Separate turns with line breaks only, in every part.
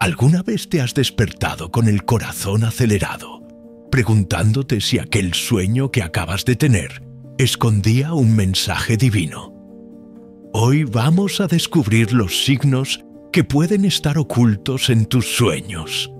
¿Alguna vez te has despertado con el corazón acelerado, preguntándote si aquel sueño que acabas de tener escondía un mensaje divino? Hoy vamos a descubrir los signos que pueden estar ocultos en tus sueños.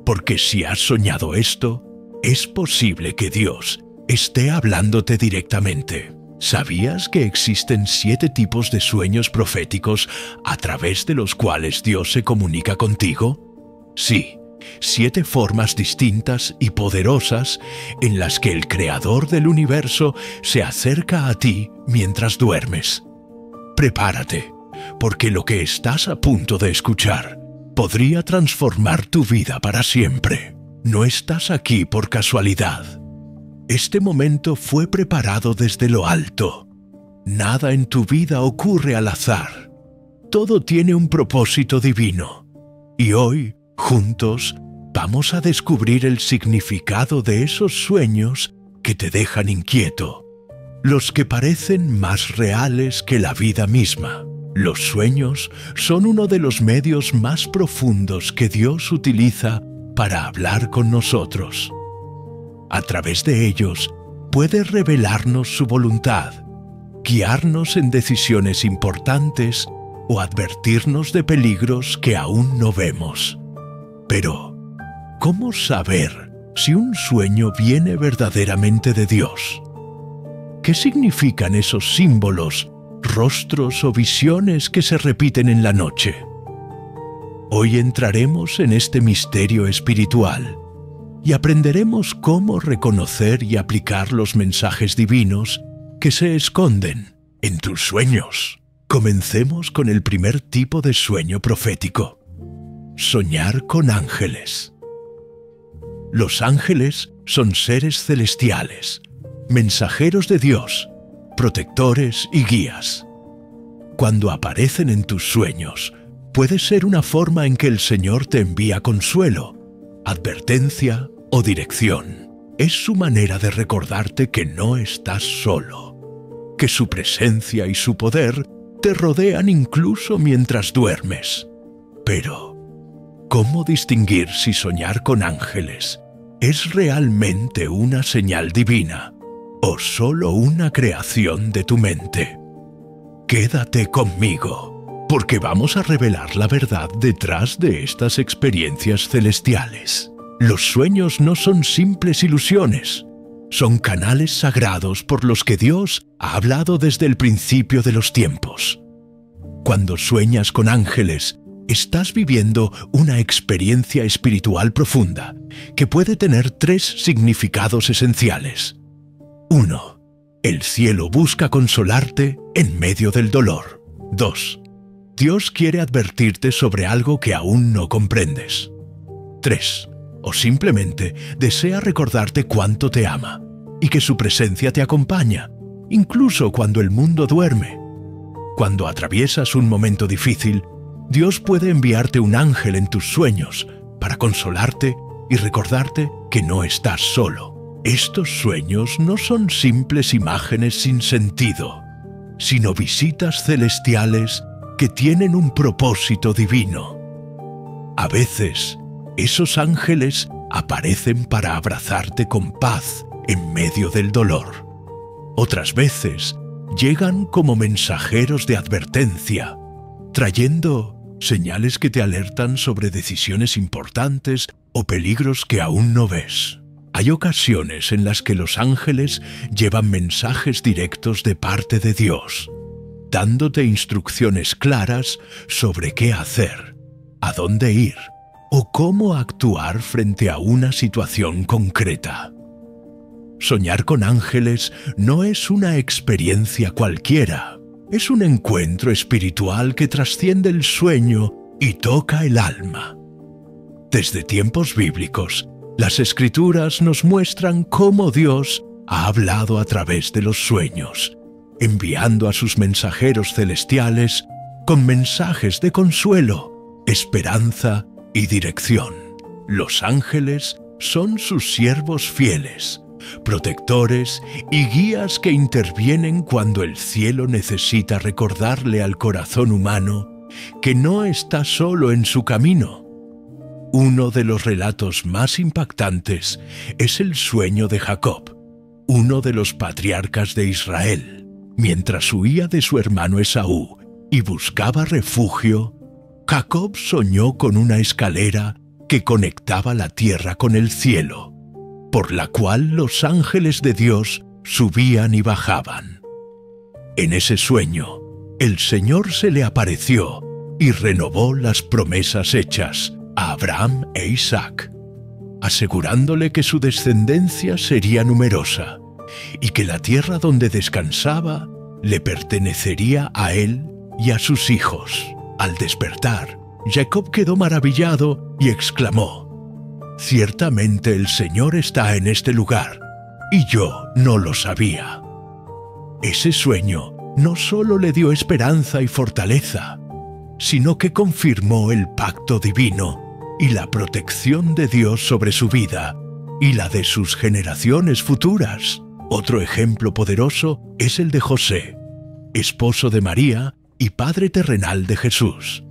Porque si has soñado esto, es posible que Dios esté hablándote directamente. ¿Sabías que existen 7 tipos de sueños proféticos a través de los cuales Dios se comunica contigo? Sí, 7 formas distintas y poderosas en las que el Creador del universo se acerca a ti mientras duermes. Prepárate, porque lo que estás a punto de escuchar podría transformar tu vida para siempre. No estás aquí por casualidad. Este momento fue preparado desde lo alto. Nada en tu vida ocurre al azar. Todo tiene un propósito divino. Y hoy, juntos, vamos a descubrir el significado de esos sueños que te dejan inquieto. Los que parecen más reales que la vida misma. Los sueños son uno de los medios más profundos que Dios utiliza para hablar con nosotros. A través de ellos, puede revelarnos su voluntad, guiarnos en decisiones importantes o advertirnos de peligros que aún no vemos. Pero, ¿cómo saber si un sueño viene verdaderamente de Dios? ¿Qué significan esos símbolos, rostros o visiones que se repiten en la noche? Hoy entraremos en este misterio espiritual y aprenderemos cómo reconocer y aplicar los mensajes divinos que se esconden en tus sueños. Comencemos con el primer tipo de sueño profético: soñar con ángeles. Los ángeles son seres celestiales, mensajeros de Dios, protectores y guías. Cuando aparecen en tus sueños, puede ser una forma en que el Señor te envía consuelo, advertencia o dirección. Es su manera de recordarte que no estás solo, que su presencia y su poder te rodean incluso mientras duermes. Pero, ¿cómo distinguir si soñar con ángeles es realmente una señal divina o solo una creación de tu mente? Quédate conmigo, porque vamos a revelar la verdad detrás de estas experiencias celestiales. Los sueños no son simples ilusiones, son canales sagrados por los que Dios ha hablado desde el principio de los tiempos. Cuando sueñas con ángeles, estás viviendo una experiencia espiritual profunda que puede tener 3 significados esenciales. 1. El cielo busca consolarte en medio del dolor. 2. Dios quiere advertirte sobre algo que aún no comprendes. 3. O simplemente desea recordarte cuánto te ama y que su presencia te acompaña, incluso cuando el mundo duerme. Cuando atraviesas un momento difícil, Dios puede enviarte un ángel en tus sueños para consolarte y recordarte que no estás solo. Estos sueños no son simples imágenes sin sentido, sino visitas celestiales que tienen un propósito divino. A veces, esos ángeles aparecen para abrazarte con paz en medio del dolor. Otras veces, llegan como mensajeros de advertencia, trayendo señales que te alertan sobre decisiones importantes o peligros que aún no ves. Hay ocasiones en las que los ángeles llevan mensajes directos de parte de Dios, dándote instrucciones claras sobre qué hacer, a dónde ir o cómo actuar frente a una situación concreta. Soñar con ángeles no es una experiencia cualquiera, es un encuentro espiritual que trasciende el sueño y toca el alma. Desde tiempos bíblicos, las Escrituras nos muestran cómo Dios ha hablado a través de los sueños, enviando a sus mensajeros celestiales con mensajes de consuelo, esperanza y dirección. Los ángeles son sus siervos fieles, protectores y guías que intervienen cuando el cielo necesita recordarle al corazón humano que no está solo en su camino. Uno de los relatos más impactantes es el sueño de Jacob, uno de los patriarcas de Israel. Mientras huía de su hermano Esaú y buscaba refugio, Jacob soñó con una escalera que conectaba la tierra con el cielo, por la cual los ángeles de Dios subían y bajaban. En ese sueño, el Señor se le apareció y renovó las promesas hechas a Abraham e Isaac, asegurándole que su descendencia sería numerosa y que la tierra donde descansaba le pertenecería a él y a sus hijos. Al despertar, Jacob quedó maravillado y exclamó: «Ciertamente el Señor está en este lugar, y yo no lo sabía». Ese sueño no solo le dio esperanza y fortaleza, sino que confirmó el pacto divino y la protección de Dios sobre su vida y la de sus generaciones futuras. Otro ejemplo poderoso es el de José, esposo de María y padre terrenal de Jesús.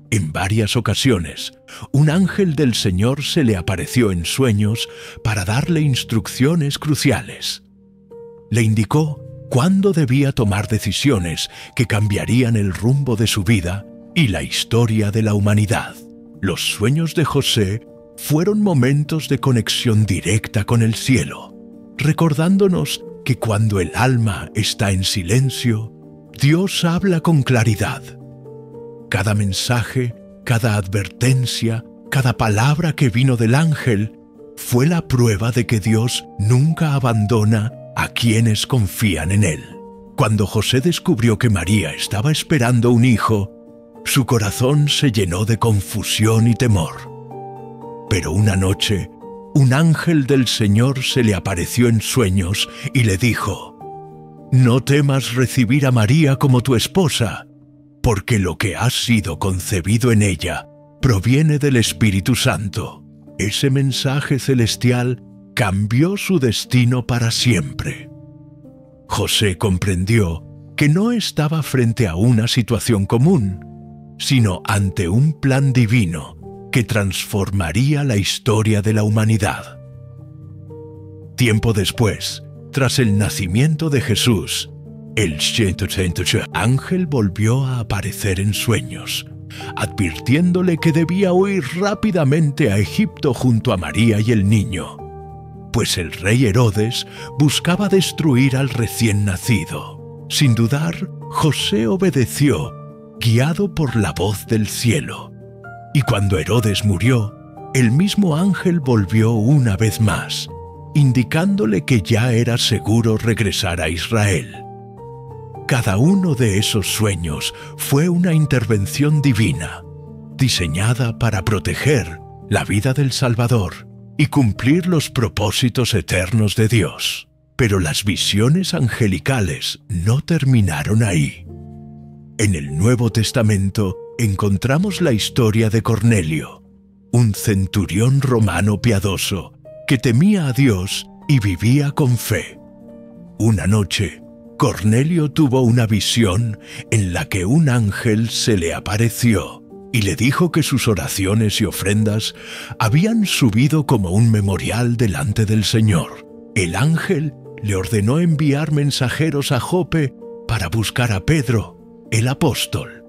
En varias ocasiones, un ángel del Señor se le apareció en sueños para darle instrucciones cruciales. Le indicó cuándo debía tomar decisiones que cambiarían el rumbo de su vida y la historia de la humanidad. Los sueños de José fueron momentos de conexión directa con el cielo, recordándonos que cuando el alma está en silencio, Dios habla con claridad. Cada mensaje, cada advertencia, cada palabra que vino del ángel fue la prueba de que Dios nunca abandona a quienes confían en Él. Cuando José descubrió que María estaba esperando un hijo, su corazón se llenó de confusión y temor. Pero una noche, un ángel del Señor se le apareció en sueños y le dijo: «No temas recibir a María como tu esposa, porque lo que ha sido concebido en ella proviene del Espíritu Santo». Ese mensaje celestial cambió su destino para siempre. José comprendió que no estaba frente a una situación común, sino ante un plan divino que transformaría la historia de la humanidad. Tiempo después, tras el nacimiento de Jesús, el ángel volvió a aparecer en sueños, advirtiéndole que debía huir rápidamente a Egipto junto a María y el niño, pues el rey Herodes buscaba destruir al recién nacido. Sin dudar, José obedeció, guiado por la voz del cielo. Y cuando Herodes murió, el mismo ángel volvió una vez más, indicándole que ya era seguro regresar a Israel. Cada uno de esos sueños fue una intervención divina, diseñada para proteger la vida del Salvador y cumplir los propósitos eternos de Dios. Pero las visiones angelicales no terminaron ahí. En el Nuevo Testamento encontramos la historia de Cornelio, un centurión romano piadoso que temía a Dios y vivía con fe. Una noche, Cornelio tuvo una visión en la que un ángel se le apareció y le dijo que sus oraciones y ofrendas habían subido como un memorial delante del Señor. El ángel le ordenó enviar mensajeros a Jope para buscar a Pedro, el apóstol.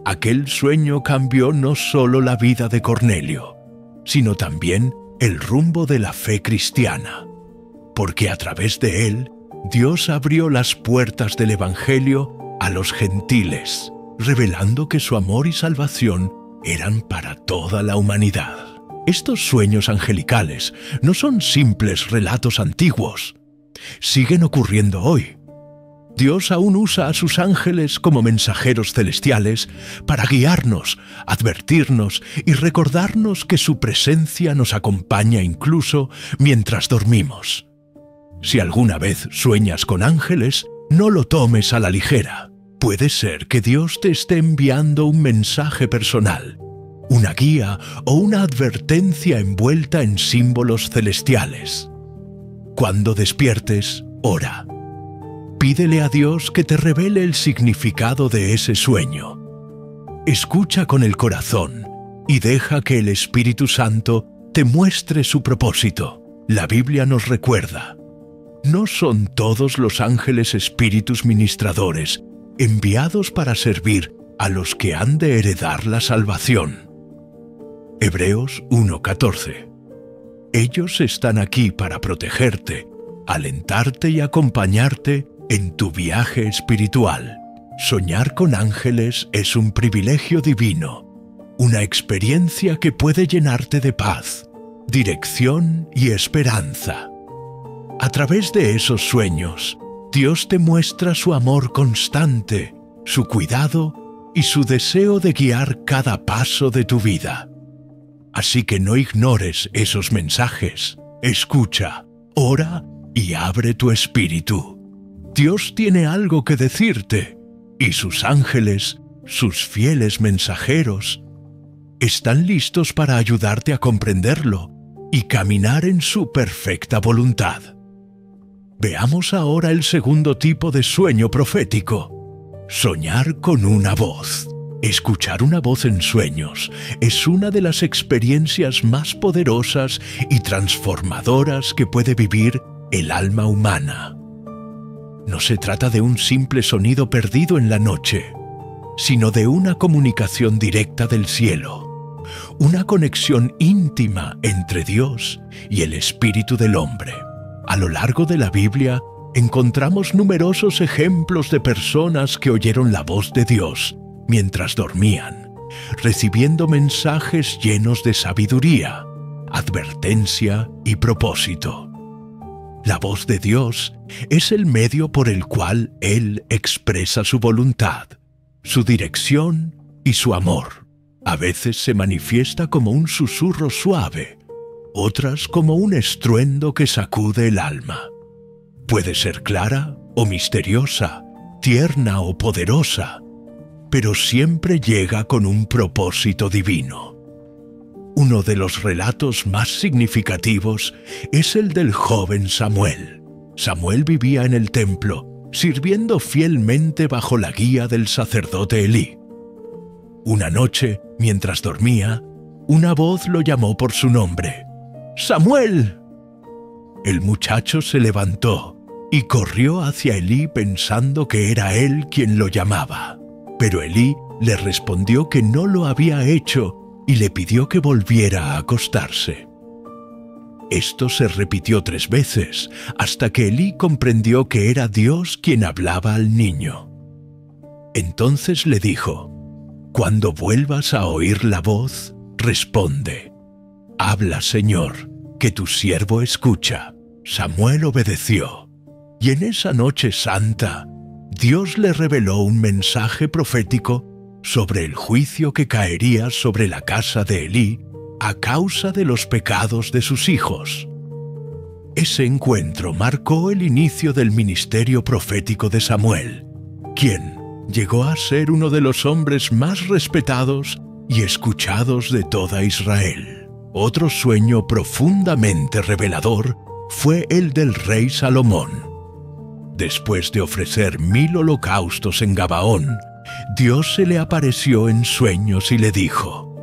Aquel sueño cambió no solo la vida de Cornelio, sino también el rumbo de la fe cristiana, porque a través de él, Dios abrió las puertas del Evangelio a los gentiles, revelando que su amor y salvación eran para toda la humanidad. Estos sueños angelicales no son simples relatos antiguos. Siguen ocurriendo hoy. Dios aún usa a sus ángeles como mensajeros celestiales para guiarnos, advertirnos y recordarnos que su presencia nos acompaña incluso mientras dormimos. Si alguna vez sueñas con ángeles, no lo tomes a la ligera. Puede ser que Dios te esté enviando un mensaje personal, una guía o una advertencia envuelta en símbolos celestiales. Cuando despiertes, ora. Pídele a Dios que te revele el significado de ese sueño. escucha con el corazón y deja que el Espíritu Santo te muestre su propósito. La Biblia nos recuerda: no son todos los ángeles espíritus ministradores enviados para servir a los que han de heredar la salvación. Hebreos 1:14. Ellos están aquí para protegerte, alentarte y acompañarte en tu viaje espiritual. Soñar con ángeles es un privilegio divino, una experiencia que puede llenarte de paz, dirección y esperanza. A través de esos sueños, Dios te muestra su amor constante, su cuidado y su deseo de guiar cada paso de tu vida. Así que no ignores esos mensajes. Escucha, ora y abre tu espíritu. Dios tiene algo que decirte, y sus ángeles, sus fieles mensajeros, están listos para ayudarte a comprenderlo y caminar en su perfecta voluntad. Veamos ahora el segundo tipo de sueño profético: soñar con una voz. Escuchar una voz en sueños es una de las experiencias más poderosas y transformadoras que puede vivir el alma humana. No se trata de un simple sonido perdido en la noche, sino de una comunicación directa del cielo, una conexión íntima entre Dios y el espíritu del hombre. A lo largo de la Biblia encontramos numerosos ejemplos de personas que oyeron la voz de Dios mientras dormían, recibiendo mensajes llenos de sabiduría, advertencia y propósito. La voz de Dios es el medio por el cual Él expresa su voluntad, su dirección y su amor. A veces se manifiesta como un susurro suave, otras como un estruendo que sacude el alma. Puede ser clara o misteriosa, tierna o poderosa, pero siempre llega con un propósito divino. Uno de los relatos más significativos es el del joven Samuel. Samuel vivía en el templo, sirviendo fielmente bajo la guía del sacerdote Elí. Una noche, mientras dormía, una voz lo llamó por su nombre: ¡Samuel! El muchacho se levantó y corrió hacia Elí pensando que era él quien lo llamaba. Pero Elí le respondió que no lo había hecho y le pidió que volviera a acostarse. Esto se repitió 3 veces, hasta que Elí comprendió que era Dios quien hablaba al niño. Entonces le dijo: «Cuando vuelvas a oír la voz, responde: Habla, Señor, que tu siervo escucha». Samuel obedeció, y en esa noche santa, Dios le reveló un mensaje profético sobre el juicio que caería sobre la casa de Elí a causa de los pecados de sus hijos. Ese encuentro marcó el inicio del ministerio profético de Samuel, quien llegó a ser uno de los hombres más respetados y escuchados de toda Israel. Otro sueño profundamente revelador fue el del rey Salomón. Después de ofrecer 1000 holocaustos en Gabaón, Dios se le apareció en sueños y le dijo: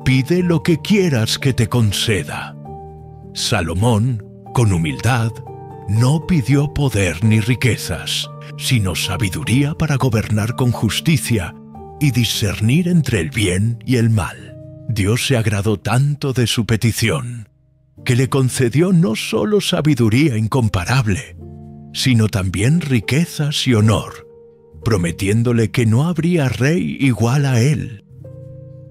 «Pide lo que quieras que te conceda». Salomón, con humildad, no pidió poder ni riquezas, sino sabiduría para gobernar con justicia y discernir entre el bien y el mal. Dios se agradó tanto de su petición, que le concedió no solo sabiduría incomparable, sino también riquezas y honor, prometiéndole que no habría rey igual a él.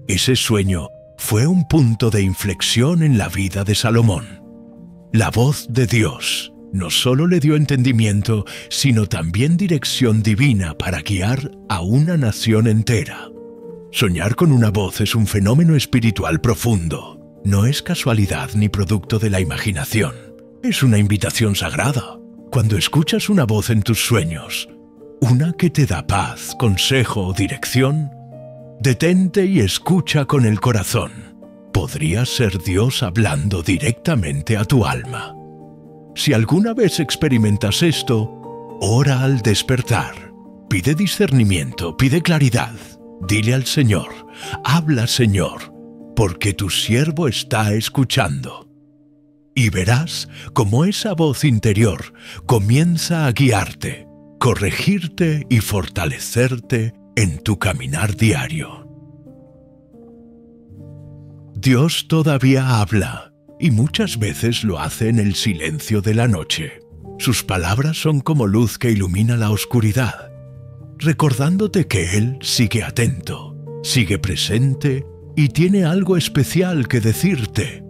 Ese sueño fue un punto de inflexión en la vida de Salomón. La voz de Dios no solo le dio entendimiento, sino también dirección divina para guiar a una nación entera. Soñar con una voz es un fenómeno espiritual profundo. No es casualidad ni producto de la imaginación. Es una invitación sagrada. Cuando escuchas una voz en tus sueños, una que te da paz, consejo o dirección, detente y escucha con el corazón. Podría ser Dios hablando directamente a tu alma. Si alguna vez experimentas esto, ora al despertar. Pide discernimiento, pide claridad. Dile al Señor: habla, Señor, porque tu siervo está escuchando. Y verás cómo esa voz interior comienza a guiarte, corregirte y fortalecerte en tu caminar diario. Dios todavía habla, y muchas veces lo hace en el silencio de la noche. Sus palabras son como luz que ilumina la oscuridad, recordándote que Él sigue atento, sigue presente y tiene algo especial que decirte.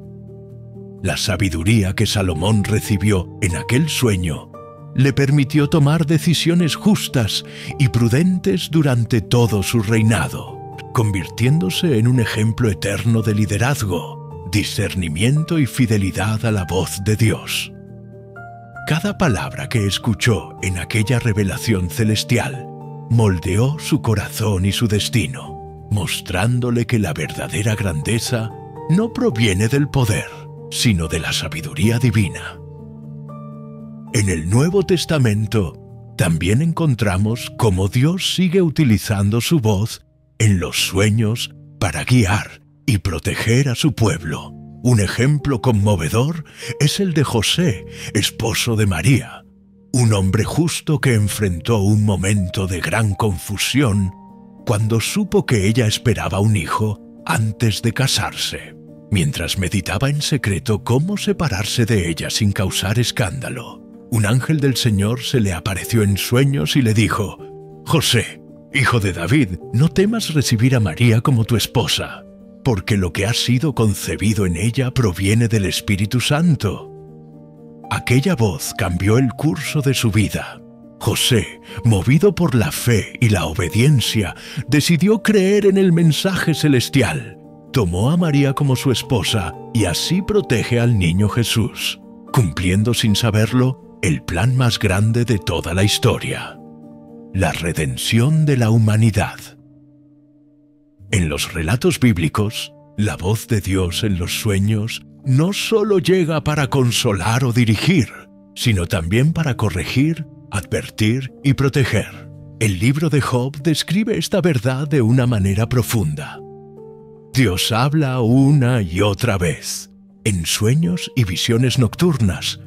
La sabiduría que Salomón recibió en aquel sueño le permitió tomar decisiones justas y prudentes durante todo su reinado, convirtiéndose en un ejemplo eterno de liderazgo, discernimiento y fidelidad a la voz de Dios. Cada palabra que escuchó en aquella revelación celestial moldeó su corazón y su destino, mostrándole que la verdadera grandeza no proviene del poder, sino de la sabiduría divina. En el Nuevo Testamento también encontramos cómo Dios sigue utilizando su voz en los sueños para guiar y proteger a su pueblo. Un ejemplo conmovedor es el de José, esposo de María, un hombre justo que enfrentó un momento de gran confusión cuando supo que ella esperaba un hijo antes de casarse. Mientras meditaba en secreto cómo separarse de ella sin causar escándalo, un ángel del Señor se le apareció en sueños y le dijo: José, hijo de David, no temas recibir a María como tu esposa, porque lo que ha sido concebido en ella proviene del Espíritu Santo. Aquella voz cambió el curso de su vida. José, movido por la fe y la obediencia, decidió creer en el mensaje celestial. Tomó a María como su esposa y así protege al niño Jesús, cumpliendo sin saberlo el plan más grande de toda la historia: la redención de la humanidad. En los relatos bíblicos, la voz de Dios en los sueños no solo llega para consolar o dirigir, sino también para corregir, advertir y proteger. El libro de Job describe esta verdad de una manera profunda. Dios habla una y otra vez, en sueños y visiones nocturnas,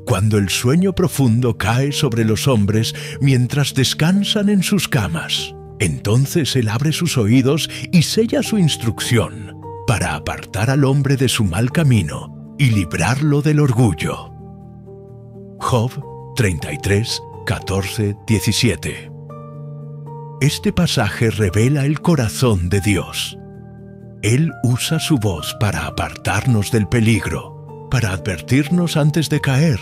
cuando el sueño profundo cae sobre los hombres mientras descansan en sus camas. Entonces Él abre sus oídos y sella su instrucción para apartar al hombre de su mal camino y librarlo del orgullo. Job 33, 14, 17. Este pasaje revela el corazón de Dios. Él usa su voz para apartarnos del peligro, para advertirnos antes de caer,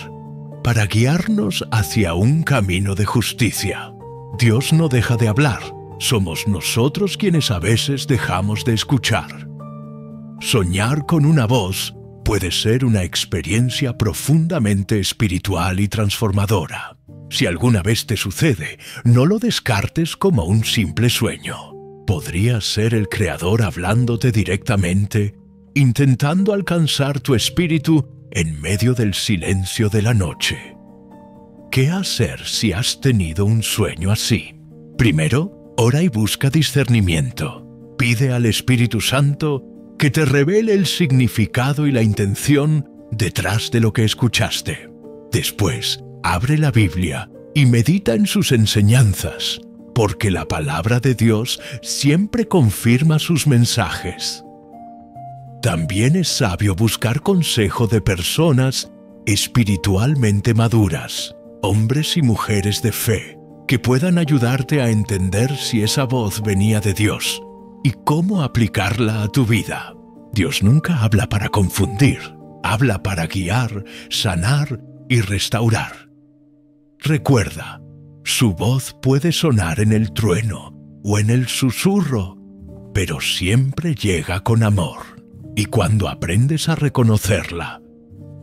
para guiarnos hacia un camino de justicia. Dios no deja de hablar, somos nosotros quienes a veces dejamos de escuchar. Soñar con una voz puede ser una experiencia profundamente espiritual y transformadora. Si alguna vez te sucede, no lo descartes como un simple sueño. Podría ser el Creador hablándote directamente, intentando alcanzar tu espíritu en medio del silencio de la noche. ¿Qué hacer si has tenido un sueño así? Primero, ora y busca discernimiento. Pide al Espíritu Santo que te revele el significado y la intención detrás de lo que escuchaste. Después, abre la Biblia y medita en sus enseñanzas, porque la palabra de Dios siempre confirma sus mensajes. También es sabio buscar consejo de personas espiritualmente maduras, hombres y mujeres de fe, que puedan ayudarte a entender si esa voz venía de Dios y cómo aplicarla a tu vida. Dios nunca habla para confundir, habla para guiar, sanar y restaurar. Recuerda, su voz puede sonar en el trueno o en el susurro, pero siempre llega con amor. Y cuando aprendes a reconocerla,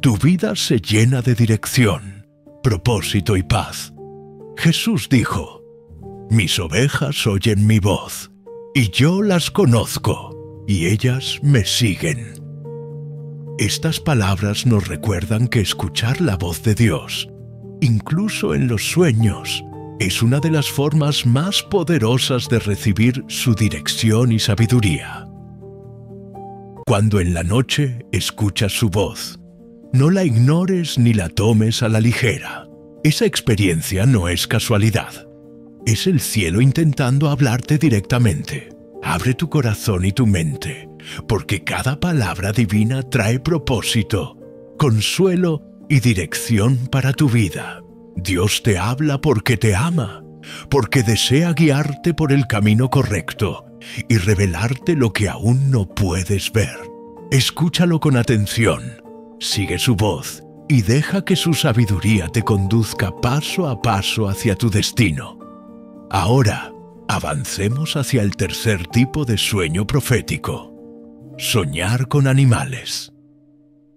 tu vida se llena de dirección, propósito y paz. Jesús dijo: «Mis ovejas oyen mi voz, y yo las conozco, y ellas me siguen». Estas palabras nos recuerdan que escuchar la voz de Dios, incluso en los sueños, es una de las formas más poderosas de recibir su dirección y sabiduría. Cuando en la noche escuchas su voz, no la ignores ni la tomes a la ligera. Esa experiencia no es casualidad. Es el cielo intentando hablarte directamente. Abre tu corazón y tu mente, porque cada palabra divina trae propósito, consuelo y dirección para tu vida. Dios te habla porque te ama, porque desea guiarte por el camino correcto y revelarte lo que aún no puedes ver. Escúchalo con atención, sigue su voz y deja que su sabiduría te conduzca paso a paso hacia tu destino. Ahora, avancemos hacia el tercer tipo de sueño profético: soñar con animales.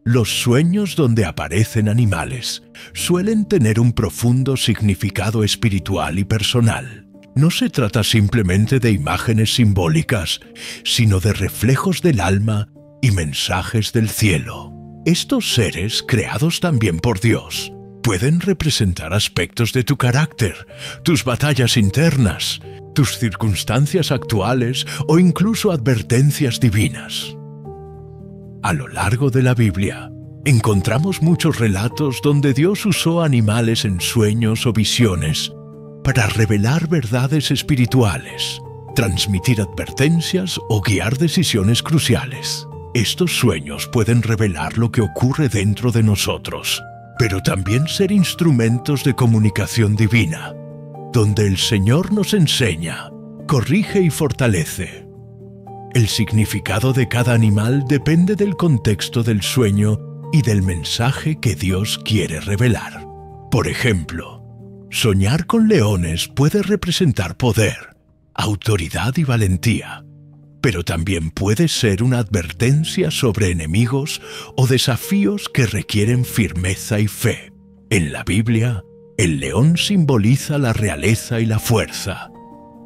Los sueños donde aparecen animales suelen tener un profundo significado espiritual y personal. No se trata simplemente de imágenes simbólicas, sino de reflejos del alma y mensajes del cielo. Estos seres, creados también por Dios, pueden representar aspectos de tu carácter, tus batallas internas, tus circunstancias actuales o incluso advertencias divinas. A lo largo de la Biblia, encontramos muchos relatos donde Dios usó animales en sueños o visiones para revelar verdades espirituales, transmitir advertencias o guiar decisiones cruciales. Estos sueños pueden revelar lo que ocurre dentro de nosotros, pero también ser instrumentos de comunicación divina, donde el Señor nos enseña, corrige y fortalece. El significado de cada animal depende del contexto del sueño y del mensaje que Dios quiere revelar. Por ejemplo, soñar con leones puede representar poder, autoridad y valentía, pero también puede ser una advertencia sobre enemigos o desafíos que requieren firmeza y fe. En la Biblia, el león simboliza la realeza y la fuerza,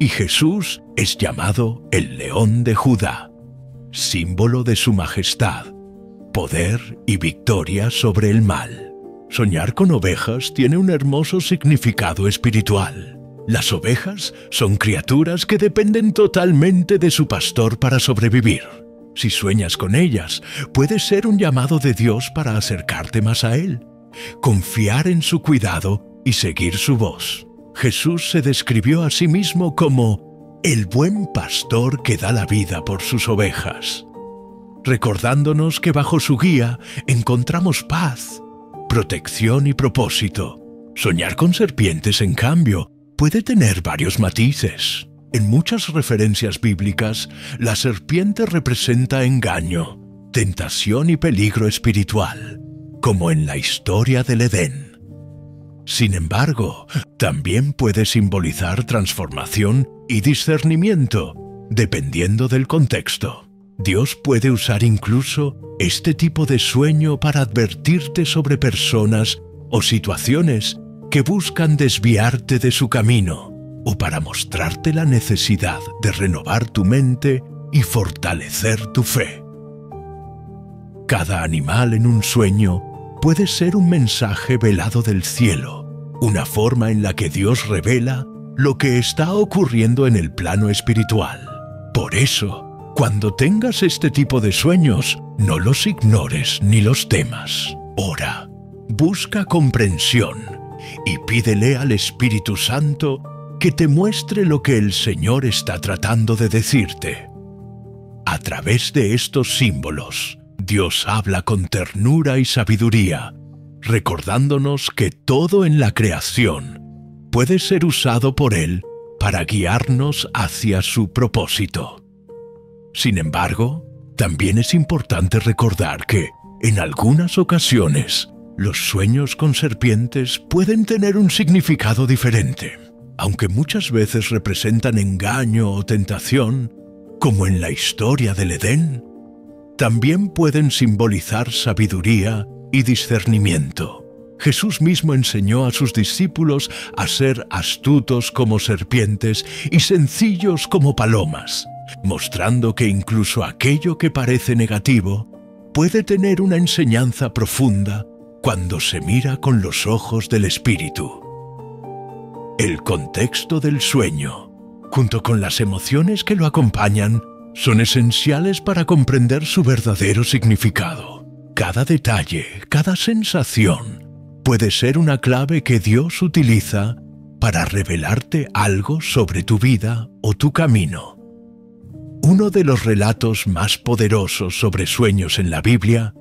y Jesús es llamado el León de Judá, símbolo de su majestad, poder y victoria sobre el mal. Soñar con ovejas tiene un hermoso significado espiritual. Las ovejas son criaturas que dependen totalmente de su pastor para sobrevivir. Si sueñas con ellas, puede ser un llamado de Dios para acercarte más a Él, confiar en su cuidado y seguir su voz. Jesús se describió a sí mismo como el buen pastor que da la vida por sus ovejas, recordándonos que bajo su guía encontramos paz, protección y propósito. Soñar con serpientes, en cambio, puede tener varios matices. En muchas referencias bíblicas, la serpiente representa engaño, tentación y peligro espiritual, como en la historia del Edén. Sin embargo, también puede simbolizar transformación y discernimiento, dependiendo del contexto. Dios puede usar incluso este tipo de sueño para advertirte sobre personas o situaciones que buscan desviarte de su camino, o para mostrarte la necesidad de renovar tu mente y fortalecer tu fe. Cada animal en un sueño puede ser un mensaje velado del cielo, una forma en la que Dios revela lo que está ocurriendo en el plano espiritual. Por eso, cuando tengas este tipo de sueños, no los ignores ni los temas. Ora, busca comprensión y pídele al Espíritu Santo que te muestre lo que el Señor está tratando de decirte. A través de estos símbolos, Dios habla con ternura y sabiduría, recordándonos que todo en la creación puede ser usado por Él para guiarnos hacia su propósito. Sin embargo, también es importante recordar que, en algunas ocasiones, los sueños con serpientes pueden tener un significado diferente. Aunque muchas veces representan engaño o tentación, como en la historia del Edén, también pueden simbolizar sabiduría y discernimiento. Jesús mismo enseñó a sus discípulos a ser astutos como serpientes y sencillos como palomas, mostrando que incluso aquello que parece negativo puede tener una enseñanza profunda cuando se mira con los ojos del Espíritu. El contexto del sueño, junto con las emociones que lo acompañan, son esenciales para comprender su verdadero significado. Cada detalle, cada sensación, puede ser una clave que Dios utiliza para revelarte algo sobre tu vida o tu camino. Uno de los relatos más poderosos sobre sueños en la Biblia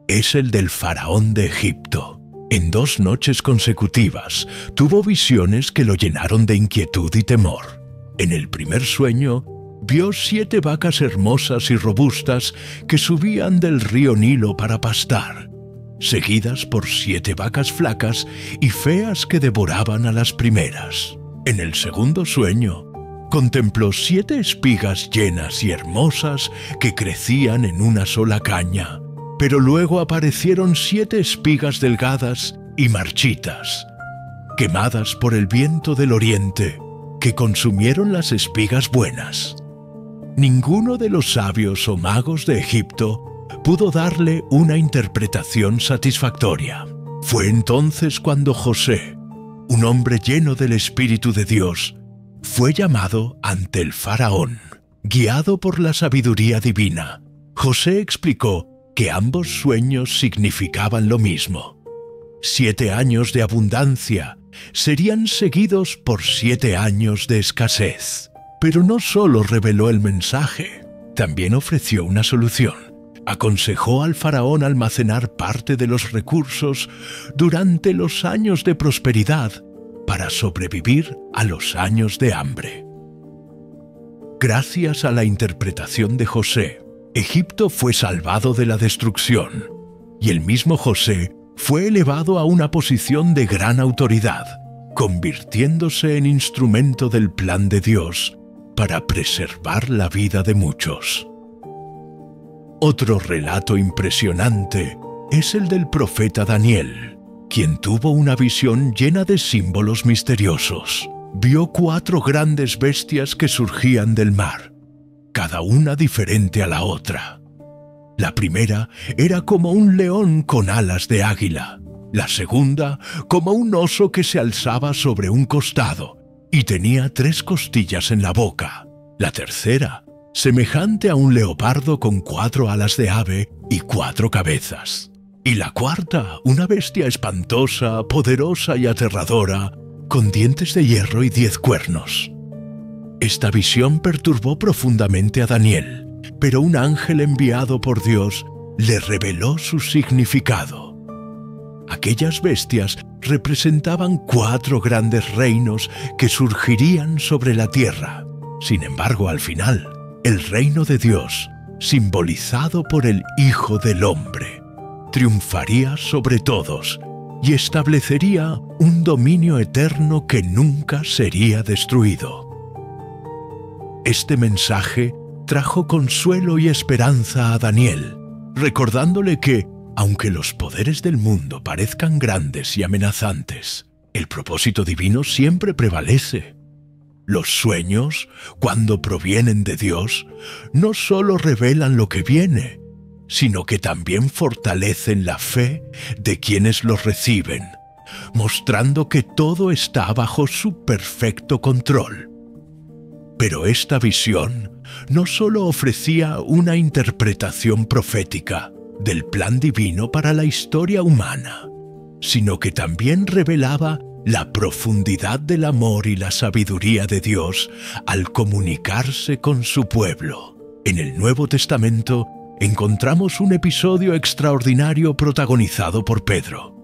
es el del faraón de Egipto. En 2 noches consecutivas tuvo visiones que lo llenaron de inquietud y temor. En el primer sueño, vio 7 vacas hermosas y robustas que subían del río Nilo para pastar, seguidas por 7 vacas flacas y feas que devoraban a las primeras. En el segundo sueño, contempló 7 espigas llenas y hermosas que crecían en una sola caña, pero luego aparecieron 7 espigas delgadas y marchitas, quemadas por el viento del oriente, que consumieron las espigas buenas. Ninguno de los sabios o magos de Egipto pudo darle una interpretación satisfactoria. Fue entonces cuando José, un hombre lleno del Espíritu de Dios, fue llamado ante el faraón. Guiado por la sabiduría divina, José explicó que ambos sueños significaban lo mismo. 7 años de abundancia serían seguidos por 7 años de escasez. Pero no solo reveló el mensaje, también ofreció una solución. Aconsejó al faraón almacenar parte de los recursos durante los años de prosperidad para sobrevivir a los años de hambre. Gracias a la interpretación de José, Egipto fue salvado de la destrucción, y el mismo José fue elevado a una posición de gran autoridad, convirtiéndose en instrumento del plan de Dios para preservar la vida de muchos. Otro relato impresionante es el del profeta Daniel, quien tuvo una visión llena de símbolos misteriosos. Vio 4 grandes bestias que surgían del mar, cada una diferente a la otra. La primera era como un león con alas de águila, la segunda como un oso que se alzaba sobre un costado y tenía 3 costillas en la boca, la tercera semejante a un leopardo con 4 alas de ave y 4 cabezas, y la cuarta una bestia espantosa, poderosa y aterradora, con dientes de hierro y 10 cuernos. Esta visión perturbó profundamente a Daniel, pero un ángel enviado por Dios le reveló su significado. Aquellas bestias representaban 4 grandes reinos que surgirían sobre la tierra. Sin embargo, al final, el reino de Dios, simbolizado por el Hijo del Hombre, triunfaría sobre todos y establecería un dominio eterno que nunca sería destruido. Este mensaje trajo consuelo y esperanza a Daniel, recordándole que, aunque los poderes del mundo parezcan grandes y amenazantes, el propósito divino siempre prevalece. Los sueños, cuando provienen de Dios, no solo revelan lo que viene, sino que también fortalecen la fe de quienes los reciben, mostrando que todo está bajo su perfecto control. Pero esta visión no solo ofrecía una interpretación profética del plan divino para la historia humana, sino que también revelaba la profundidad del amor y la sabiduría de Dios al comunicarse con su pueblo. En el Nuevo Testamento encontramos un episodio extraordinario protagonizado por Pedro.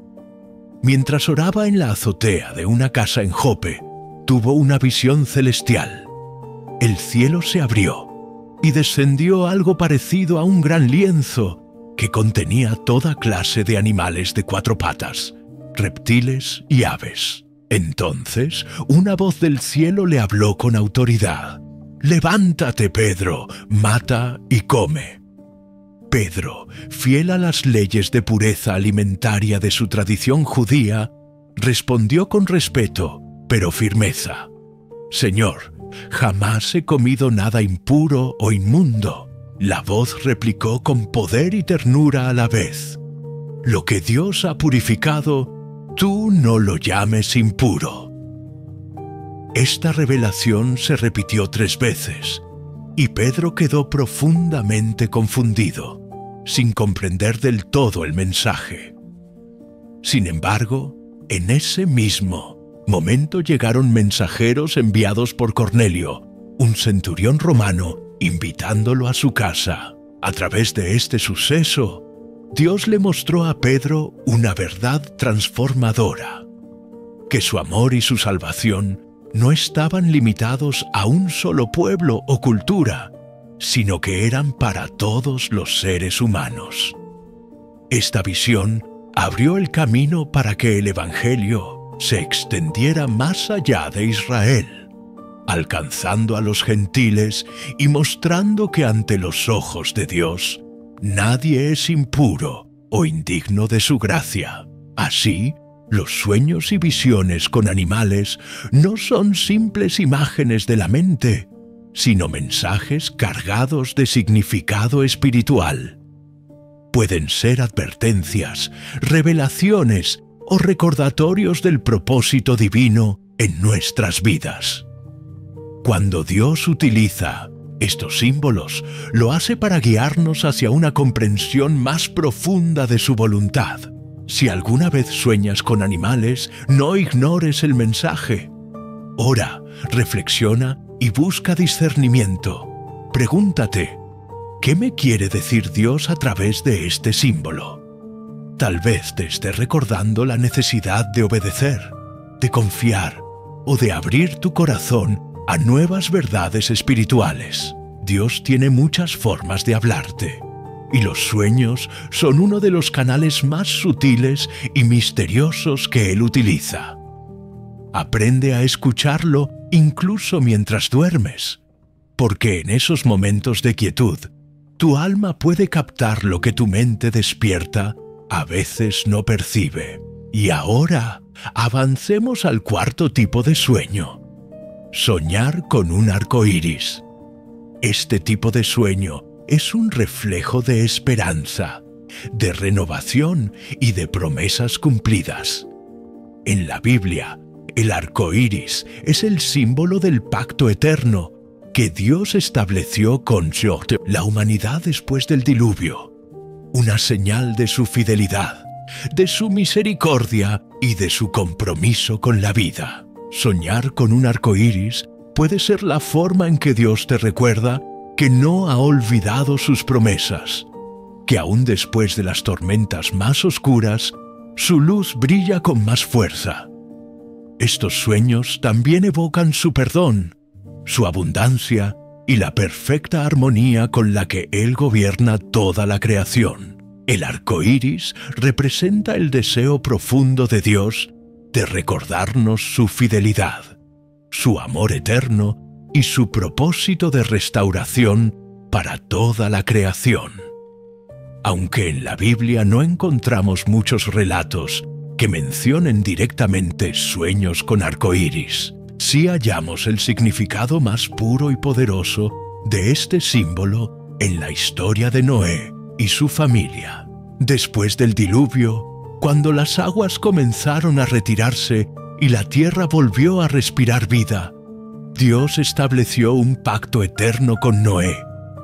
Mientras oraba en la azotea de una casa en Jope, tuvo una visión celestial. El cielo se abrió y descendió algo parecido a un gran lienzo que contenía toda clase de animales de 4 patas, reptiles y aves. Entonces, una voz del cielo le habló con autoridad. «Levántate, Pedro, mata y come». Pedro, fiel a las leyes de pureza alimentaria de su tradición judía, respondió con respeto, pero firmeza: «Señor, jamás he comido nada impuro o inmundo». La voz replicó con poder y ternura a la vez: «Lo que Dios ha purificado, tú no lo llames impuro». Esta revelación se repitió 3 veces, y Pedro quedó profundamente confundido, sin comprender del todo el mensaje. Sin embargo, en ese mismo momento llegaron mensajeros enviados por Cornelio, un centurión romano, invitándolo a su casa. A través de este suceso, Dios le mostró a Pedro una verdad transformadora, que su amor y su salvación no estaban limitados a un solo pueblo o cultura, sino que eran para todos los seres humanos. Esta visión abrió el camino para que el Evangelio se extendiera más allá de Israel, alcanzando a los gentiles y mostrando que ante los ojos de Dios nadie es impuro o indigno de su gracia. Así, los sueños y visiones con animales no son simples imágenes de la mente, sino mensajes cargados de significado espiritual. Pueden ser advertencias, revelaciones o recordatorios del propósito divino en nuestras vidas. Cuando Dios utiliza estos símbolos, lo hace para guiarnos hacia una comprensión más profunda de su voluntad. Si alguna vez sueñas con animales, no ignores el mensaje. Ora, reflexiona y busca discernimiento. Pregúntate, ¿qué me quiere decir Dios a través de este símbolo? Tal vez te esté recordando la necesidad de obedecer, de confiar o de abrir tu corazón a nuevas verdades espirituales. Dios tiene muchas formas de hablarte, y los sueños son uno de los canales más sutiles y misteriosos que Él utiliza. Aprende a escucharlo incluso mientras duermes, porque en esos momentos de quietud, tu alma puede captar lo que tu mente despierta a veces no percibe. Y ahora, avancemos al 4º tipo de sueño: soñar con un arco iris. Este tipo de sueño es un reflejo de esperanza, de renovación y de promesas cumplidas. En la Biblia, el arco iris es el símbolo del pacto eterno que Dios estableció con la humanidad después del diluvio, una señal de su fidelidad, de su misericordia y de su compromiso con la vida. Soñar con un arco iris puede ser la forma en que Dios te recuerda que no ha olvidado sus promesas, que aún después de las tormentas más oscuras, su luz brilla con más fuerza. Estos sueños también evocan su perdón, su abundancia y la perfecta armonía con la que Él gobierna toda la creación. El arco iris representa el deseo profundo de Dios de recordarnos su fidelidad, su amor eterno y su propósito de restauración para toda la creación. Aunque en la Biblia no encontramos muchos relatos que mencionen directamente sueños con arco iris, sí hallamos el significado más puro y poderoso de este símbolo en la historia de Noé y su familia. Después del diluvio, cuando las aguas comenzaron a retirarse y la tierra volvió a respirar vida, Dios estableció un pacto eterno con Noé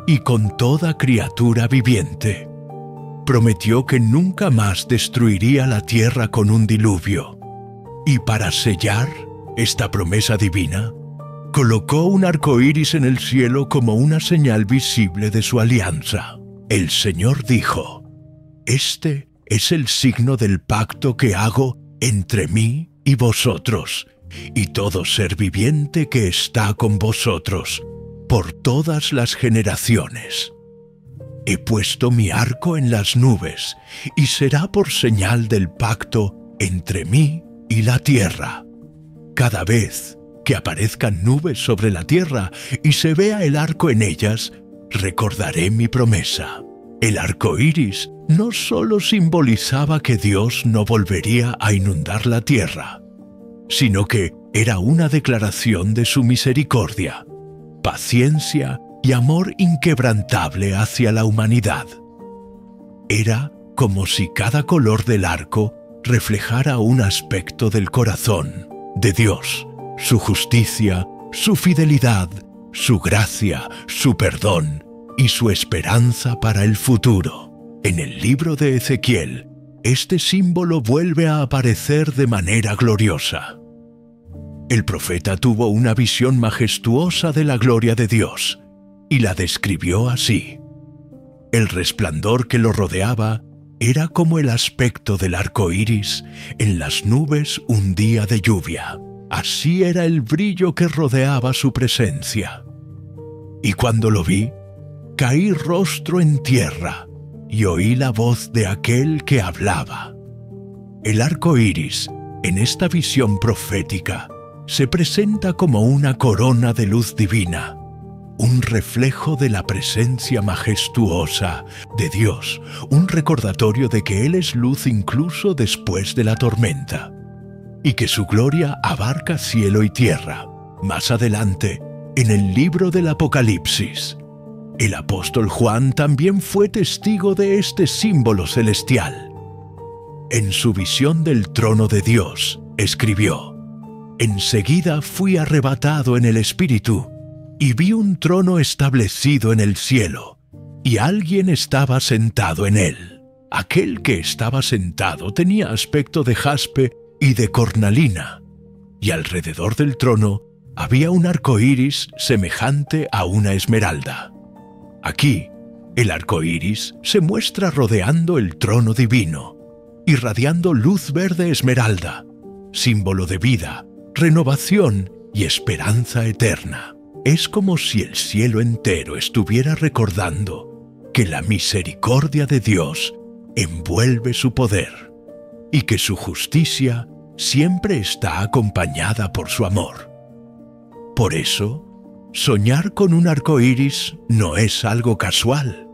y con toda criatura viviente. Prometió que nunca más destruiría la tierra con un diluvio. Y para sellar esta promesa divina, colocó un arco iris en el cielo como una señal visible de su alianza. El Señor dijo: «Este es el signo del pacto que hago entre mí y vosotros, y todo ser viviente que está con vosotros, por todas las generaciones. He puesto mi arco en las nubes, y será por señal del pacto entre mí y la tierra. Cada vez que aparezcan nubes sobre la tierra y se vea el arco en ellas, recordaré mi promesa». El arco iris no solo simbolizaba que Dios no volvería a inundar la tierra, sino que era una declaración de su misericordia, paciencia y amor inquebrantable hacia la humanidad. Era como si cada color del arco reflejara un aspecto del corazón de Dios, su justicia, su fidelidad, su gracia, su perdón y su esperanza para el futuro. En el libro de Ezequiel, este símbolo vuelve a aparecer de manera gloriosa. El profeta tuvo una visión majestuosa de la gloria de Dios y la describió así. El resplandor que lo rodeaba era como el aspecto del arco iris en las nubes un día de lluvia. Así era el brillo que rodeaba su presencia. Y cuando lo vi, caí rostro en tierra y oí la voz de aquel que hablaba. El arco iris, en esta visión profética, se presenta como una corona de luz divina, un reflejo de la presencia majestuosa de Dios, un recordatorio de que Él es luz incluso después de la tormenta, y que su gloria abarca cielo y tierra. Más adelante, en el libro del Apocalipsis, el apóstol Juan también fue testigo de este símbolo celestial. En su visión del trono de Dios, escribió: «Enseguida fui arrebatado en el Espíritu, y vi un trono establecido en el cielo, y alguien estaba sentado en él. Aquel que estaba sentado tenía aspecto de jaspe y de cornalina, y alrededor del trono había un arco iris semejante a una esmeralda». Aquí, el arco iris se muestra rodeando el trono divino, irradiando luz verde esmeralda, símbolo de vida, renovación y esperanza eterna. Es como si el cielo entero estuviera recordando que la misericordia de Dios envuelve su poder y que su justicia siempre está acompañada por su amor. Por eso, soñar con un arco iris no es algo casual.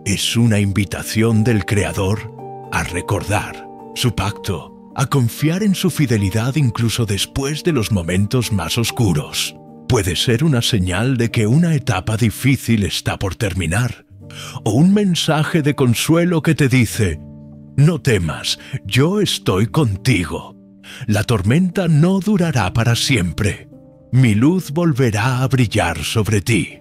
Es una invitación del Creador a recordar su pacto, a confiar en su fidelidad incluso después de los momentos más oscuros. Puede ser una señal de que una etapa difícil está por terminar, o un mensaje de consuelo que te dice: «No temas, yo estoy contigo. La tormenta no durará para siempre. Mi luz volverá a brillar sobre ti».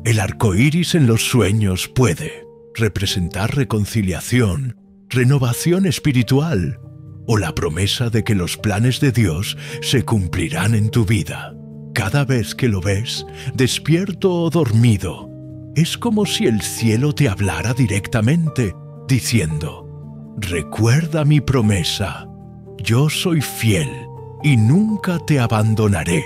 El arco iris en los sueños puede representar reconciliación, renovación espiritual, o la promesa de que los planes de Dios se cumplirán en tu vida. Cada vez que lo ves, despierto o dormido, es como si el cielo te hablara directamente, diciendo: «Recuerda mi promesa, yo soy fiel y nunca te abandonaré».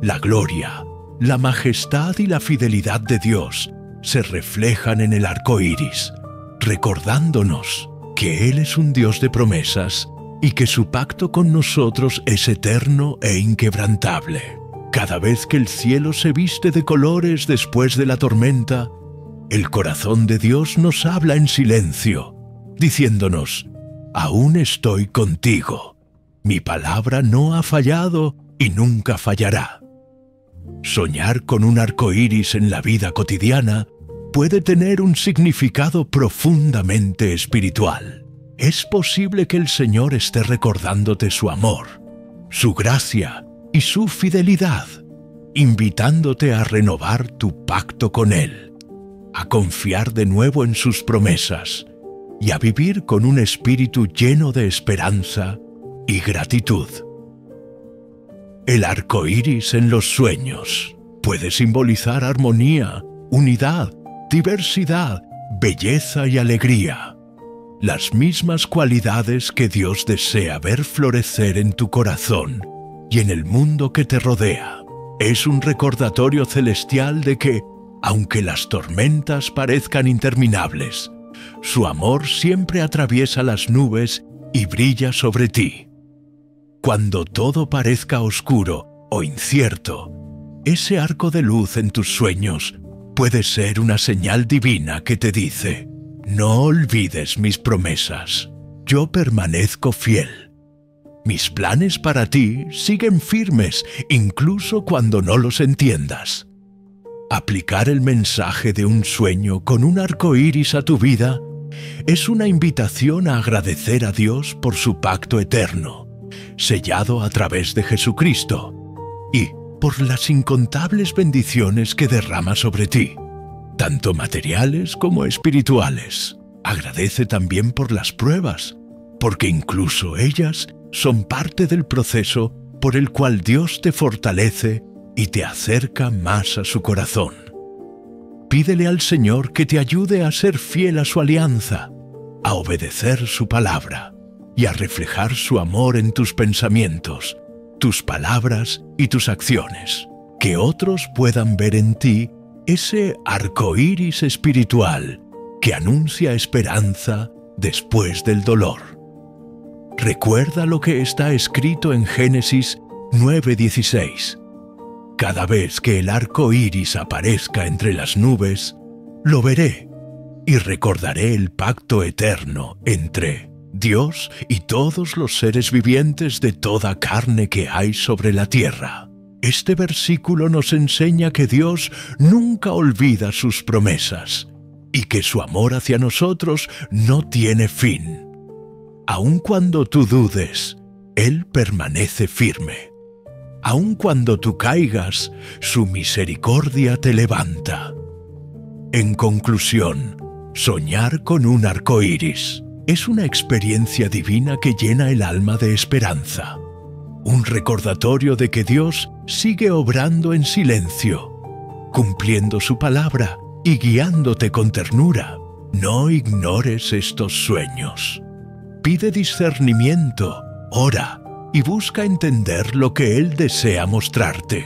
La gloria, la majestad y la fidelidad de Dios se reflejan en el arco iris, recordándonos que Él es un Dios de promesas y que su pacto con nosotros es eterno e inquebrantable. Cada vez que el cielo se viste de colores después de la tormenta, el corazón de Dios nos habla en silencio, diciéndonos: «Aún estoy contigo. Mi palabra no ha fallado y nunca fallará». Soñar con un arco iris en la vida cotidiana puede tener un significado profundamente espiritual. Es posible que el Señor esté recordándote su amor, su gracia y su fidelidad, invitándote a renovar tu pacto con Él, a confiar de nuevo en sus promesas y a vivir con un espíritu lleno de esperanza y gratitud. El arco iris en los sueños puede simbolizar armonía, unidad, diversidad, belleza y alegría. Las mismas cualidades que Dios desea ver florecer en tu corazón y en el mundo que te rodea. Es un recordatorio celestial de que, aunque las tormentas parezcan interminables, su amor siempre atraviesa las nubes y brilla sobre ti. Cuando todo parezca oscuro o incierto, ese arco de luz en tus sueños puede ser una señal divina que te dice: «No olvides mis promesas, yo permanezco fiel. Mis planes para ti siguen firmes incluso cuando no los entiendas». Aplicar el mensaje de un sueño con un arco iris a tu vida es una invitación a agradecer a Dios por su pacto eterno sellado a través de Jesucristo, y por las incontables bendiciones que derrama sobre ti, tanto materiales como espirituales. Agradece también por las pruebas, porque incluso ellas son parte del proceso por el cual Dios te fortalece y te acerca más a su corazón. Pídele al Señor que te ayude a ser fiel a su alianza, a obedecer su palabra y a reflejar su amor en tus pensamientos, tus palabras y tus acciones, que otros puedan ver en ti ese arco iris espiritual que anuncia esperanza después del dolor. Recuerda lo que está escrito en Génesis 9:16. Cada vez que el arco iris aparezca entre las nubes, lo veré y recordaré el pacto eterno entre Dios y todos los seres vivientes de toda carne que hay sobre la tierra. Este versículo nos enseña que Dios nunca olvida sus promesas y que su amor hacia nosotros no tiene fin. Aun cuando tú dudes, Él permanece firme. Aun cuando tú caigas, su misericordia te levanta. En conclusión, soñar con un arco iris es una experiencia divina que llena el alma de esperanza. Un recordatorio de que Dios sigue obrando en silencio, cumpliendo su palabra y guiándote con ternura. No ignores estos sueños. Pide discernimiento, ora y busca entender lo que Él desea mostrarte.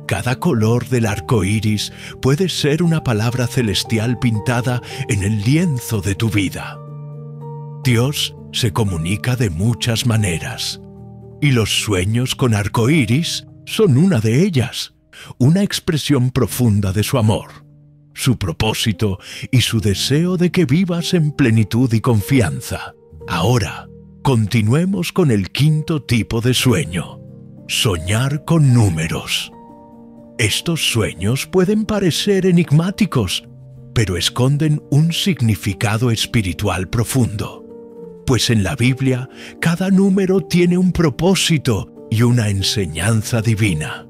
Cada color del arco iris puede ser una palabra celestial pintada en el lienzo de tu vida. Dios se comunica de muchas maneras, y los sueños con arco iris son una de ellas, una expresión profunda de su amor, su propósito y su deseo de que vivas en plenitud y confianza. Ahora, continuemos con el quinto tipo de sueño: soñar con números. Estos sueños pueden parecer enigmáticos, pero esconden un significado espiritual profundo. Pues en la Biblia, cada número tiene un propósito y una enseñanza divina.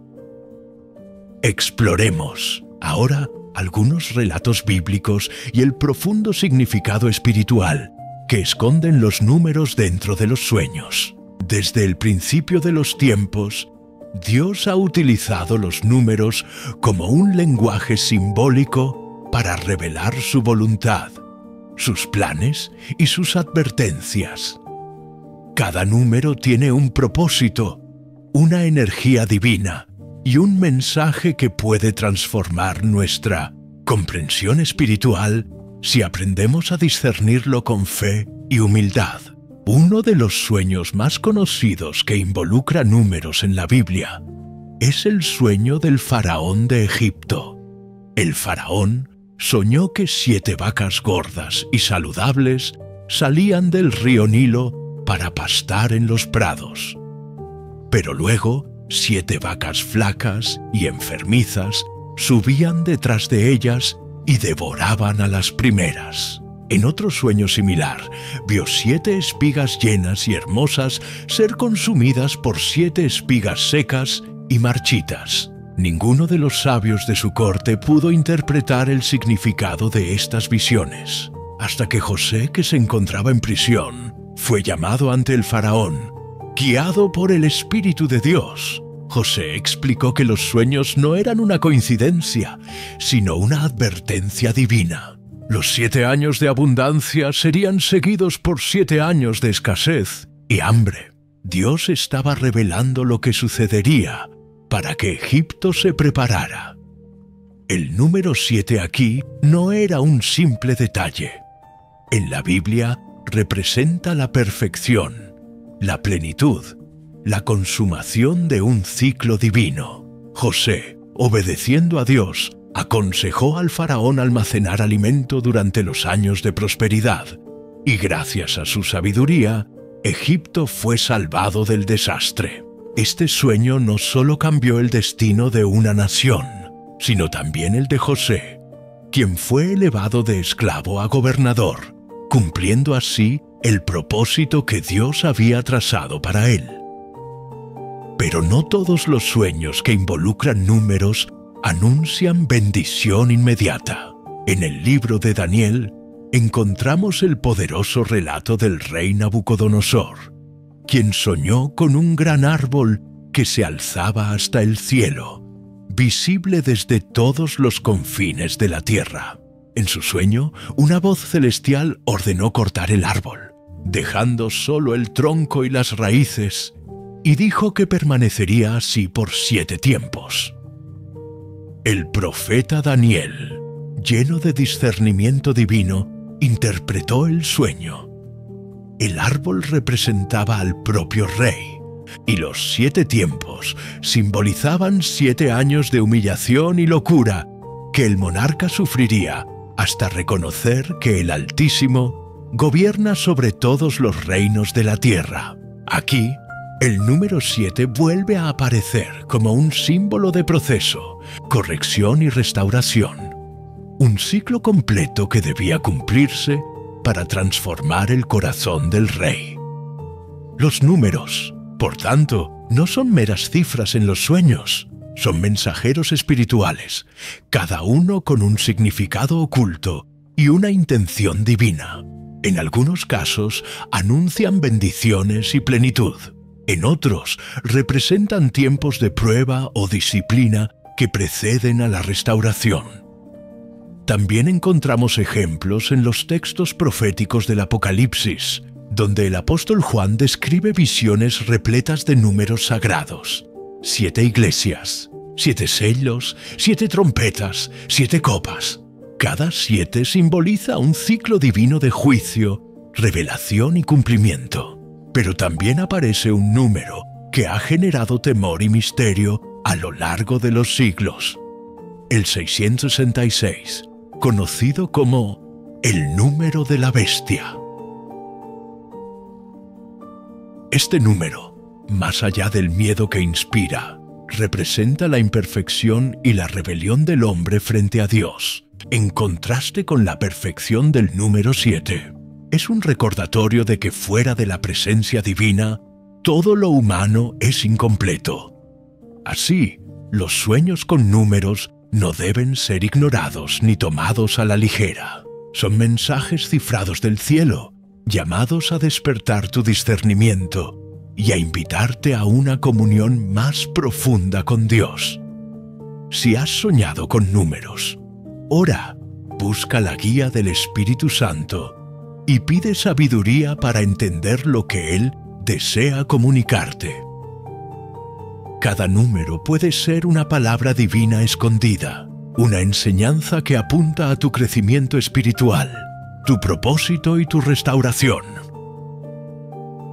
Exploremos ahora algunos relatos bíblicos y el profundo significado espiritual que esconden los números dentro de los sueños. Desde el principio de los tiempos, Dios ha utilizado los números como un lenguaje simbólico para revelar su voluntad, sus planes y sus advertencias. Cada número tiene un propósito, una energía divina y un mensaje que puede transformar nuestra comprensión espiritual si aprendemos a discernirlo con fe y humildad. Uno de los sueños más conocidos que involucra números en la Biblia es el sueño del faraón de Egipto. El faraón soñó que 7 vacas gordas y saludables salían del río Nilo para pastar en los prados. Pero luego, 7 vacas flacas y enfermizas subían detrás de ellas y devoraban a las primeras. En otro sueño similar, vio 7 espigas llenas y hermosas ser consumidas por 7 espigas secas y marchitas. Ninguno de los sabios de su corte pudo interpretar el significado de estas visiones, hasta que José, que se encontraba en prisión, fue llamado ante el faraón, guiado por el Espíritu de Dios. José explicó que los sueños no eran una coincidencia, sino una advertencia divina. Los 7 años de abundancia serían seguidos por 7 años de escasez y hambre. Dios estaba revelando lo que sucedería para que Egipto se preparara. El número 7 aquí no era un simple detalle. En la Biblia representa la perfección, la plenitud, la consumación de un ciclo divino. José, obedeciendo a Dios, aconsejó al faraón almacenar alimento durante los años de prosperidad, y gracias a su sabiduría, Egipto fue salvado del desastre. Este sueño no solo cambió el destino de una nación, sino también el de José, quien fue elevado de esclavo a gobernador, cumpliendo así el propósito que Dios había trazado para él. Pero no todos los sueños que involucran números anuncian bendición inmediata. En el libro de Daniel encontramos el poderoso relato del rey Nabucodonosor, quien soñó con un gran árbol que se alzaba hasta el cielo, visible desde todos los confines de la tierra. En su sueño, una voz celestial ordenó cortar el árbol, dejando solo el tronco y las raíces, y dijo que permanecería así por 7 tiempos. El profeta Daniel, lleno de discernimiento divino, interpretó el sueño. El árbol representaba al propio rey, y los 7 tiempos simbolizaban 7 años de humillación y locura que el monarca sufriría hasta reconocer que el Altísimo gobierna sobre todos los reinos de la tierra. Aquí, el número 7 vuelve a aparecer como un símbolo de proceso, corrección y restauración. Un ciclo completo que debía cumplirse para transformar el corazón del rey. Los números, por tanto, no son meras cifras en los sueños, son mensajeros espirituales, cada uno con un significado oculto y una intención divina. En algunos casos anuncian bendiciones y plenitud. En otros representan tiempos de prueba o disciplina que preceden a la restauración. También encontramos ejemplos en los textos proféticos del Apocalipsis, donde el apóstol Juan describe visiones repletas de números sagrados. 7 iglesias, 7 sellos, 7 trompetas, 7 copas. Cada 7 simboliza un ciclo divino de juicio, revelación y cumplimiento. Pero también aparece un número que ha generado temor y misterio a lo largo de los siglos. El 666, conocido como el número de la bestia. Este número, más allá del miedo que inspira, representa la imperfección y la rebelión del hombre frente a Dios, en contraste con la perfección del número 7. Es un recordatorio de que fuera de la presencia divina, todo lo humano es incompleto. Así, los sueños con números no deben ser ignorados ni tomados a la ligera. Son mensajes cifrados del cielo, llamados a despertar tu discernimiento y a invitarte a una comunión más profunda con Dios. Si has soñado con números, ora, busca la guía del Espíritu Santo y pide sabiduría para entender lo que Él desea comunicarte. Cada número puede ser una palabra divina escondida, una enseñanza que apunta a tu crecimiento espiritual, tu propósito y tu restauración.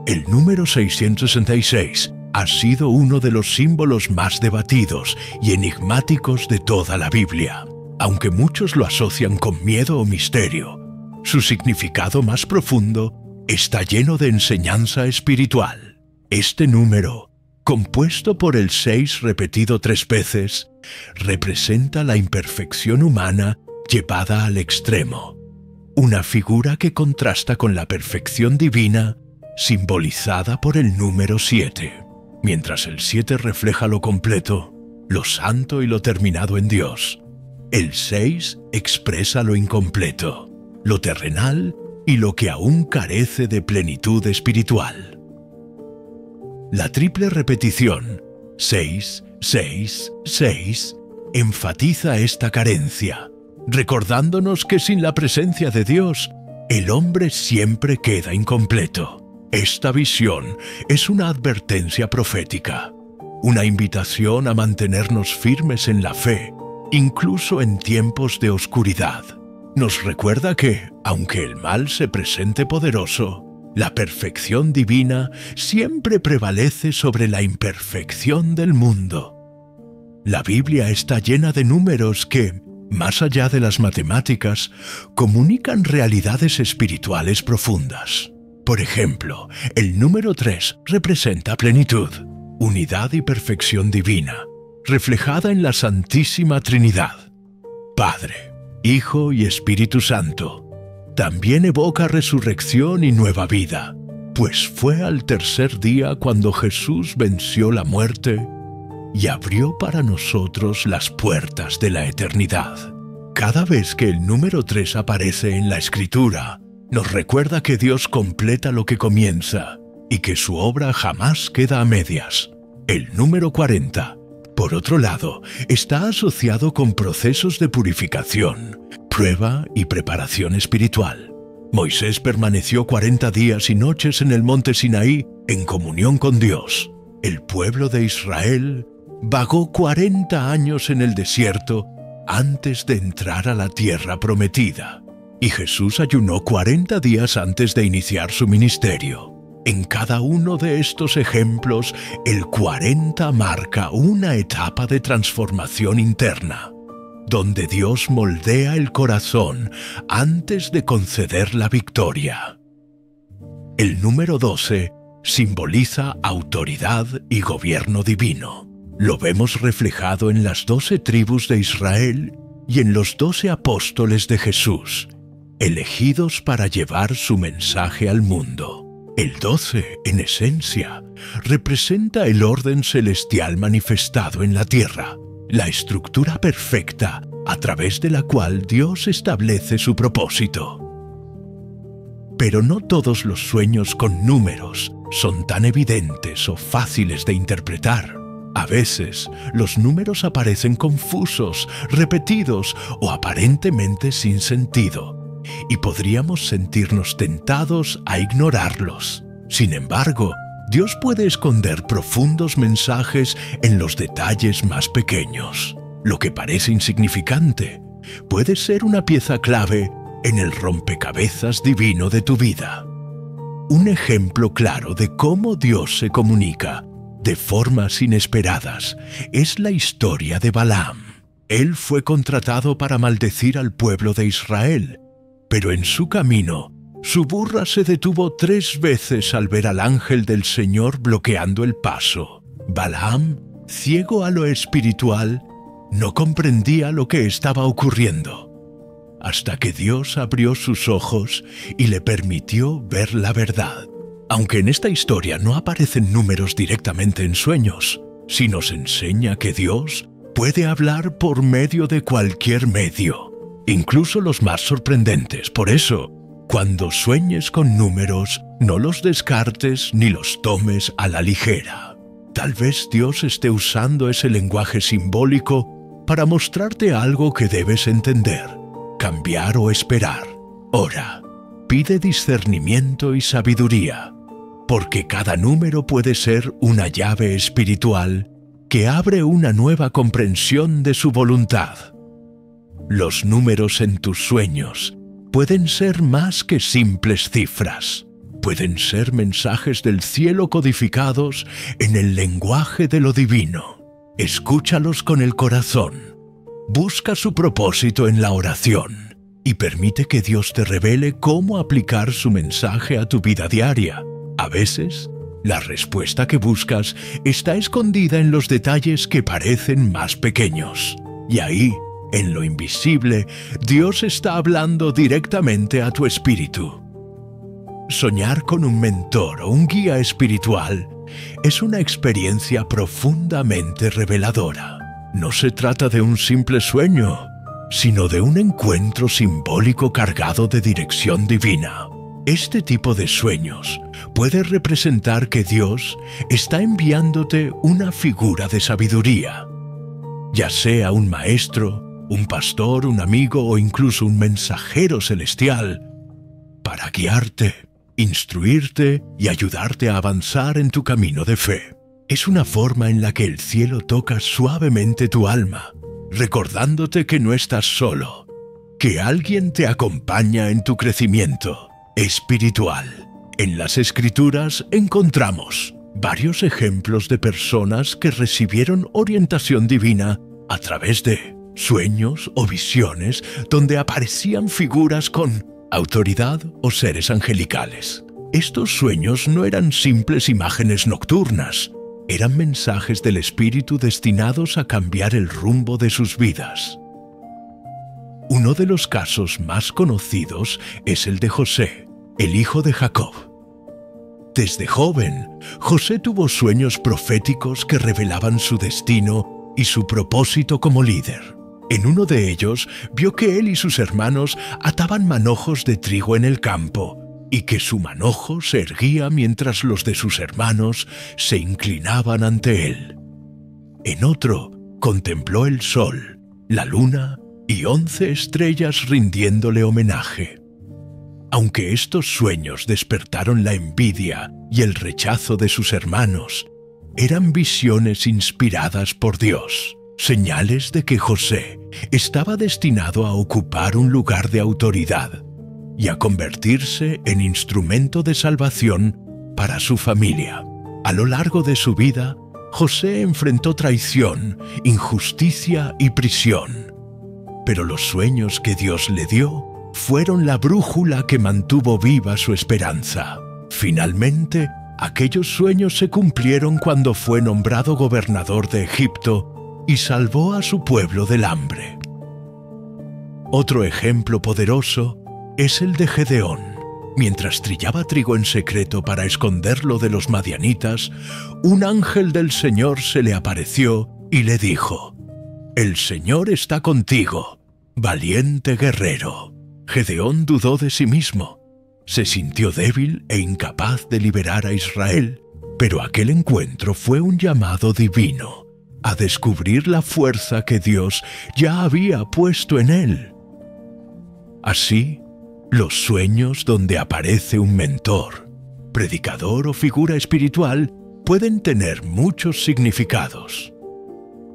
El número 666 ha sido uno de los símbolos más debatidos y enigmáticos de toda la Biblia. Aunque muchos lo asocian con miedo o misterio, su significado más profundo está lleno de enseñanza espiritual. Este número, compuesto por el 6 repetido 3 veces, representa la imperfección humana llevada al extremo. Una figura que contrasta con la perfección divina, simbolizada por el número 7. Mientras el 7 refleja lo completo, lo santo y lo terminado en Dios, el 6 expresa lo incompleto, lo terrenal y lo que aún carece de plenitud espiritual. La triple repetición, 6, 6, 6, enfatiza esta carencia, recordándonos que sin la presencia de Dios, el hombre siempre queda incompleto. Esta visión es una advertencia profética, una invitación a mantenernos firmes en la fe, incluso en tiempos de oscuridad. Nos recuerda que, aunque el mal se presente poderoso, la perfección divina siempre prevalece sobre la imperfección del mundo. La Biblia está llena de números que, más allá de las matemáticas, comunican realidades espirituales profundas. Por ejemplo, el número 3 representa plenitud, unidad y perfección divina, reflejada en la Santísima Trinidad, Padre, Hijo y Espíritu Santo. también evoca resurrección y nueva vida, pues fue al tercer día cuando Jesús venció la muerte y abrió para nosotros las puertas de la eternidad. Cada vez que el número 3 aparece en la Escritura, nos recuerda que Dios completa lo que comienza y que su obra jamás queda a medias. El número 40, por otro lado, está asociado con procesos de purificación, prueba y preparación espiritual. Moisés permaneció 40 días y noches en el monte Sinaí en comunión con Dios. El pueblo de Israel vagó 40 años en el desierto antes de entrar a la tierra prometida. Y Jesús ayunó 40 días antes de iniciar su ministerio. En cada uno de estos ejemplos, el 40 marca una etapa de transformación interna, donde Dios moldea el corazón antes de conceder la victoria. El número 12 simboliza autoridad y gobierno divino. Lo vemos reflejado en las 12 tribus de Israel y en los 12 apóstoles de Jesús, elegidos para llevar su mensaje al mundo. El 12, en esencia, representa el orden celestial manifestado en la tierra, la estructura perfecta a través de la cual Dios establece su propósito. Pero no todos los sueños con números son tan evidentes o fáciles de interpretar. A veces, los números aparecen confusos, repetidos o aparentemente sin sentido, y podríamos sentirnos tentados a ignorarlos. Sin embargo, Dios puede esconder profundos mensajes en los detalles más pequeños. Lo que parece insignificante puede ser una pieza clave en el rompecabezas divino de tu vida. Un ejemplo claro de cómo Dios se comunica de formas inesperadas es la historia de Balaam. Él fue contratado para maldecir al pueblo de Israel, pero en su camino, su burra se detuvo 3 veces al ver al ángel del Señor bloqueando el paso. Balaam, ciego a lo espiritual, no comprendía lo que estaba ocurriendo, hasta que Dios abrió sus ojos y le permitió ver la verdad. Aunque en esta historia no aparecen números directamente en sueños, sí nos enseña que Dios puede hablar por medio de cualquier medio, incluso los más sorprendentes. Por eso, cuando sueñes con números, no los descartes ni los tomes a la ligera. Tal vez Dios esté usando ese lenguaje simbólico para mostrarte algo que debes entender, cambiar o esperar. Ora, pide discernimiento y sabiduría, porque cada número puede ser una llave espiritual que abre una nueva comprensión de su voluntad. Los números en tus sueños pueden ser más que simples cifras. Pueden ser mensajes del cielo codificados en el lenguaje de lo divino. Escúchalos con el corazón. Busca su propósito en la oración y permite que Dios te revele cómo aplicar su mensaje a tu vida diaria. A veces, la respuesta que buscas está escondida en los detalles que parecen más pequeños. Y ahí, en lo invisible, Dios está hablando directamente a tu espíritu. Soñar con un mentor o un guía espiritual es una experiencia profundamente reveladora. No se trata de un simple sueño, sino de un encuentro simbólico cargado de dirección divina. Este tipo de sueños puede representar que Dios está enviándote una figura de sabiduría, ya sea un maestro, un pastor, un amigo o incluso un mensajero celestial, para guiarte, instruirte y ayudarte a avanzar en tu camino de fe. Es una forma en la que el cielo toca suavemente tu alma, recordándote que no estás solo, que alguien te acompaña en tu crecimiento espiritual. En las Escrituras encontramos varios ejemplos de personas que recibieron orientación divina a través de sueños o visiones donde aparecían figuras con autoridad o seres angelicales. Estos sueños no eran simples imágenes nocturnas, eran mensajes del Espíritu destinados a cambiar el rumbo de sus vidas. Uno de los casos más conocidos es el de José, el hijo de Jacob. Desde joven, José tuvo sueños proféticos que revelaban su destino y su propósito como líder. En uno de ellos, vio que él y sus hermanos ataban manojos de trigo en el campo y que su manojo se erguía mientras los de sus hermanos se inclinaban ante él. En otro, contempló el sol, la luna y 11 estrellas rindiéndole homenaje. Aunque estos sueños despertaron la envidia y el rechazo de sus hermanos, eran visiones inspiradas por Dios, señales de que José estaba destinado a ocupar un lugar de autoridad y a convertirse en instrumento de salvación para su familia. A lo largo de su vida, José enfrentó traición, injusticia y prisión. Pero los sueños que Dios le dio fueron la brújula que mantuvo viva su esperanza. Finalmente, aquellos sueños se cumplieron cuando fue nombrado gobernador de Egipto y salvó a su pueblo del hambre. Otro ejemplo poderoso es el de Gedeón. Mientras trillaba trigo en secreto para esconderlo de los madianitas, un ángel del Señor se le apareció y le dijo: «El Señor está contigo, valiente guerrero». Gedeón dudó de sí mismo. Se sintió débil e incapaz de liberar a Israel, pero aquel encuentro fue un llamado divino a descubrir la fuerza que Dios ya había puesto en él. Así, los sueños donde aparece un mentor, predicador o figura espiritual pueden tener muchos significados.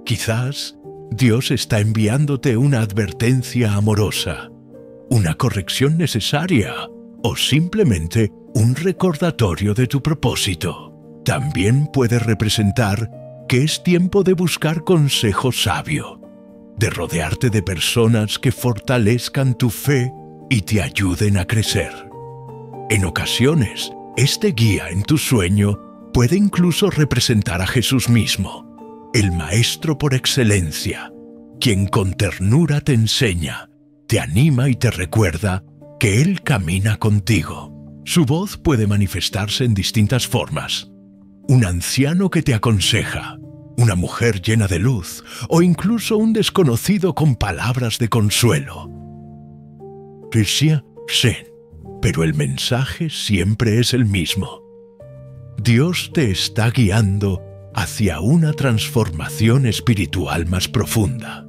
Quizás Dios está enviándote una advertencia amorosa, una corrección necesaria o simplemente un recordatorio de tu propósito. También puede representar que es tiempo de buscar consejo sabio, de rodearte de personas que fortalezcan tu fe y te ayuden a crecer. En ocasiones, este guía en tu sueño puede incluso representar a Jesús mismo, el Maestro por excelencia, quien con ternura te enseña, te anima y te recuerda que Él camina contigo. Su voz puede manifestarse en distintas formas. Un anciano que te aconseja, una mujer llena de luz o incluso un desconocido con palabras de consuelo. Pero el mensaje siempre es el mismo. Dios te está guiando hacia una transformación espiritual más profunda.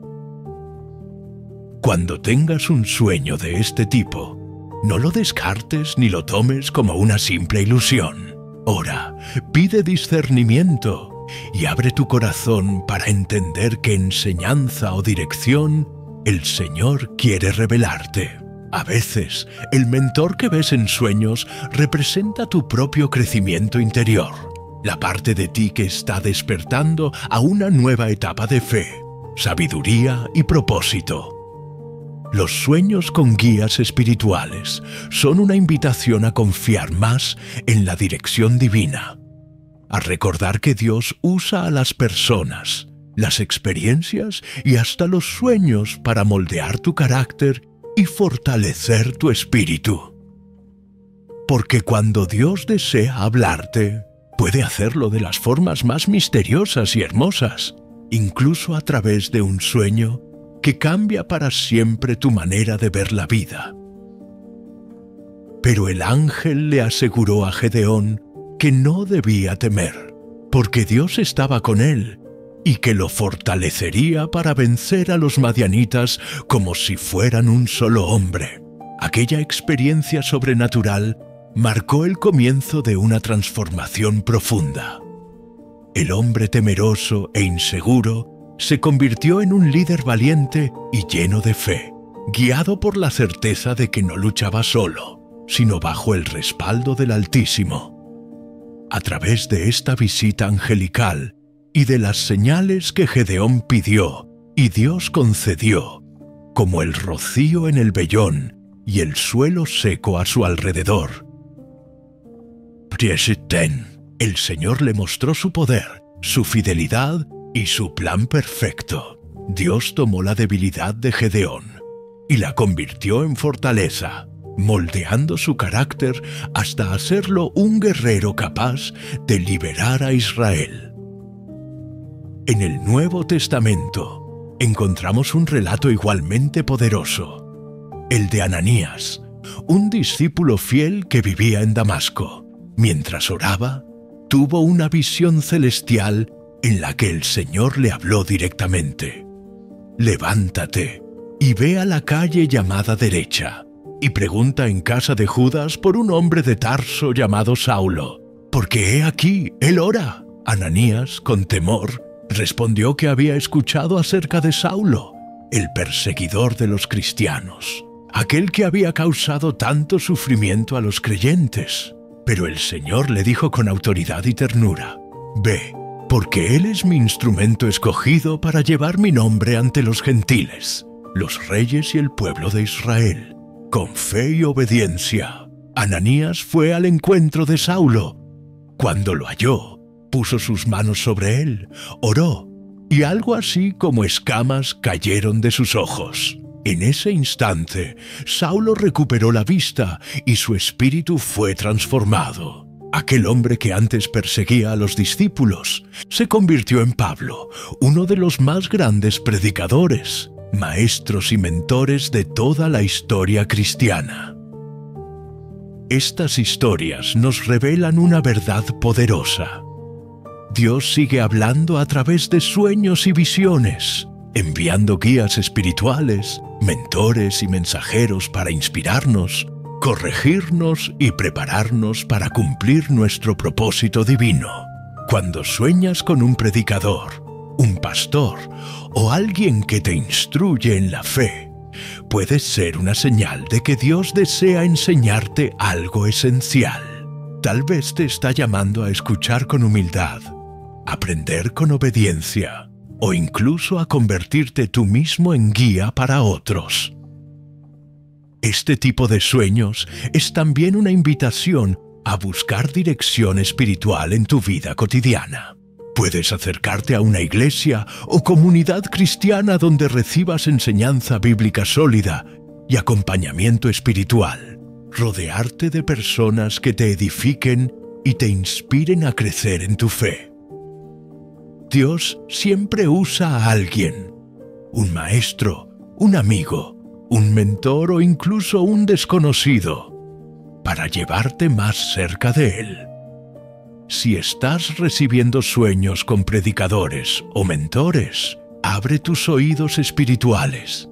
Cuando tengas un sueño de este tipo, no lo descartes ni lo tomes como una simple ilusión. Ora, pide discernimiento y abre tu corazón para entender qué enseñanza o dirección el Señor quiere revelarte. A veces, el mentor que ves en sueños representa tu propio crecimiento interior, la parte de ti que está despertando a una nueva etapa de fe, sabiduría y propósito. Los sueños con guías espirituales son una invitación a confiar más en la dirección divina, a recordar que Dios usa a las personas, las experiencias y hasta los sueños para moldear tu carácter y fortalecer tu espíritu. Porque cuando Dios desea hablarte, puede hacerlo de las formas más misteriosas y hermosas, incluso a través de un sueño que cambia para siempre tu manera de ver la vida. Pero el ángel le aseguró a Gedeón que no debía temer, porque Dios estaba con él y que lo fortalecería para vencer a los madianitas como si fueran un solo hombre. Aquella experiencia sobrenatural marcó el comienzo de una transformación profunda. El hombre temeroso e inseguro se convirtió en un líder valiente y lleno de fe, guiado por la certeza de que no luchaba solo, sino bajo el respaldo del Altísimo. A través de esta visita angelical y de las señales que Gedeón pidió y Dios concedió, como el rocío en el vellón y el suelo seco a su alrededor, el Señor le mostró su poder, su fidelidad y su plan perfecto. Dios tomó la debilidad de Gedeón, y la convirtió en fortaleza, moldeando su carácter hasta hacerlo un guerrero capaz de liberar a Israel. En el Nuevo Testamento encontramos un relato igualmente poderoso, el de Ananías, un discípulo fiel que vivía en Damasco. Mientras oraba, tuvo una visión celestial en la que el Señor le habló directamente. «Levántate y ve a la calle llamada Derecha, y pregunta en casa de Judas por un hombre de Tarso llamado Saulo, porque he aquí, él ora». Ananías, con temor, respondió que había escuchado acerca de Saulo, el perseguidor de los cristianos, aquel que había causado tanto sufrimiento a los creyentes. Pero el Señor le dijo con autoridad y ternura: «Ve, porque él es mi instrumento escogido para llevar mi nombre ante los gentiles, los reyes y el pueblo de Israel». Con fe y obediencia, Ananías fue al encuentro de Saulo. Cuando lo halló, puso sus manos sobre él, oró, y algo así como escamas cayeron de sus ojos. En ese instante, Saulo recuperó la vista y su espíritu fue transformado. Aquel hombre que antes perseguía a los discípulos se convirtió en Pablo, uno de los más grandes predicadores, maestros y mentores de toda la historia cristiana. Estas historias nos revelan una verdad poderosa. Dios sigue hablando a través de sueños y visiones, enviando guías espirituales, mentores y mensajeros para inspirarnos, corregirnos y prepararnos para cumplir nuestro propósito divino. Cuando sueñas con un predicador, un pastor o alguien que te instruye en la fe, puede ser una señal de que Dios desea enseñarte algo esencial. Tal vez te está llamando a escuchar con humildad, aprender con obediencia, o incluso a convertirte tú mismo en guía para otros. Este tipo de sueños es también una invitación a buscar dirección espiritual en tu vida cotidiana. Puedes acercarte a una iglesia o comunidad cristiana donde recibas enseñanza bíblica sólida y acompañamiento espiritual. Rodearte de personas que te edifiquen y te inspiren a crecer en tu fe. Dios siempre usa a alguien, un maestro, un amigo, un mentor o incluso un desconocido, para llevarte más cerca de Él. Si estás recibiendo sueños con predicadores o mentores, abre tus oídos espirituales.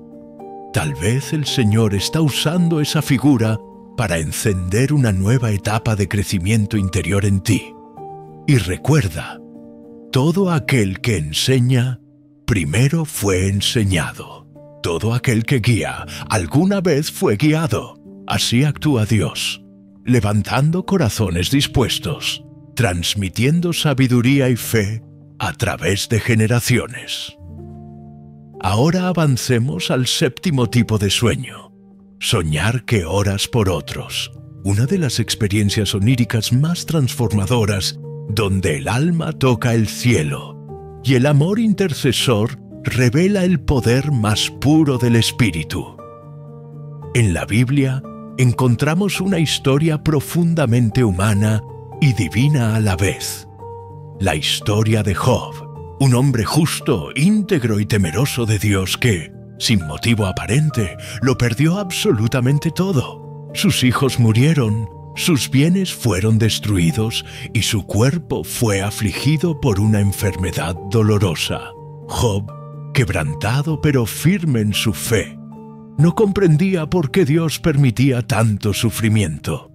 Tal vez el Señor está usando esa figura para encender una nueva etapa de crecimiento interior en ti. Y recuerda, todo aquel que enseña, primero fue enseñado. Todo aquel que guía, alguna vez fue guiado. Así actúa Dios, levantando corazones dispuestos, transmitiendo sabiduría y fe a través de generaciones. Ahora avancemos al séptimo tipo de sueño: soñar que oras por otros. Una de las experiencias oníricas más transformadoras, donde el alma toca el cielo y el amor intercesor revela el poder más puro del Espíritu. En la Biblia encontramos una historia profundamente humana y divina a la vez. La historia de Job, un hombre justo, íntegro y temeroso de Dios que, sin motivo aparente, lo perdió absolutamente todo. Sus hijos murieron, sus bienes fueron destruidos y su cuerpo fue afligido por una enfermedad dolorosa. Job, quebrantado pero firme en su fe, no comprendía por qué Dios permitía tanto sufrimiento.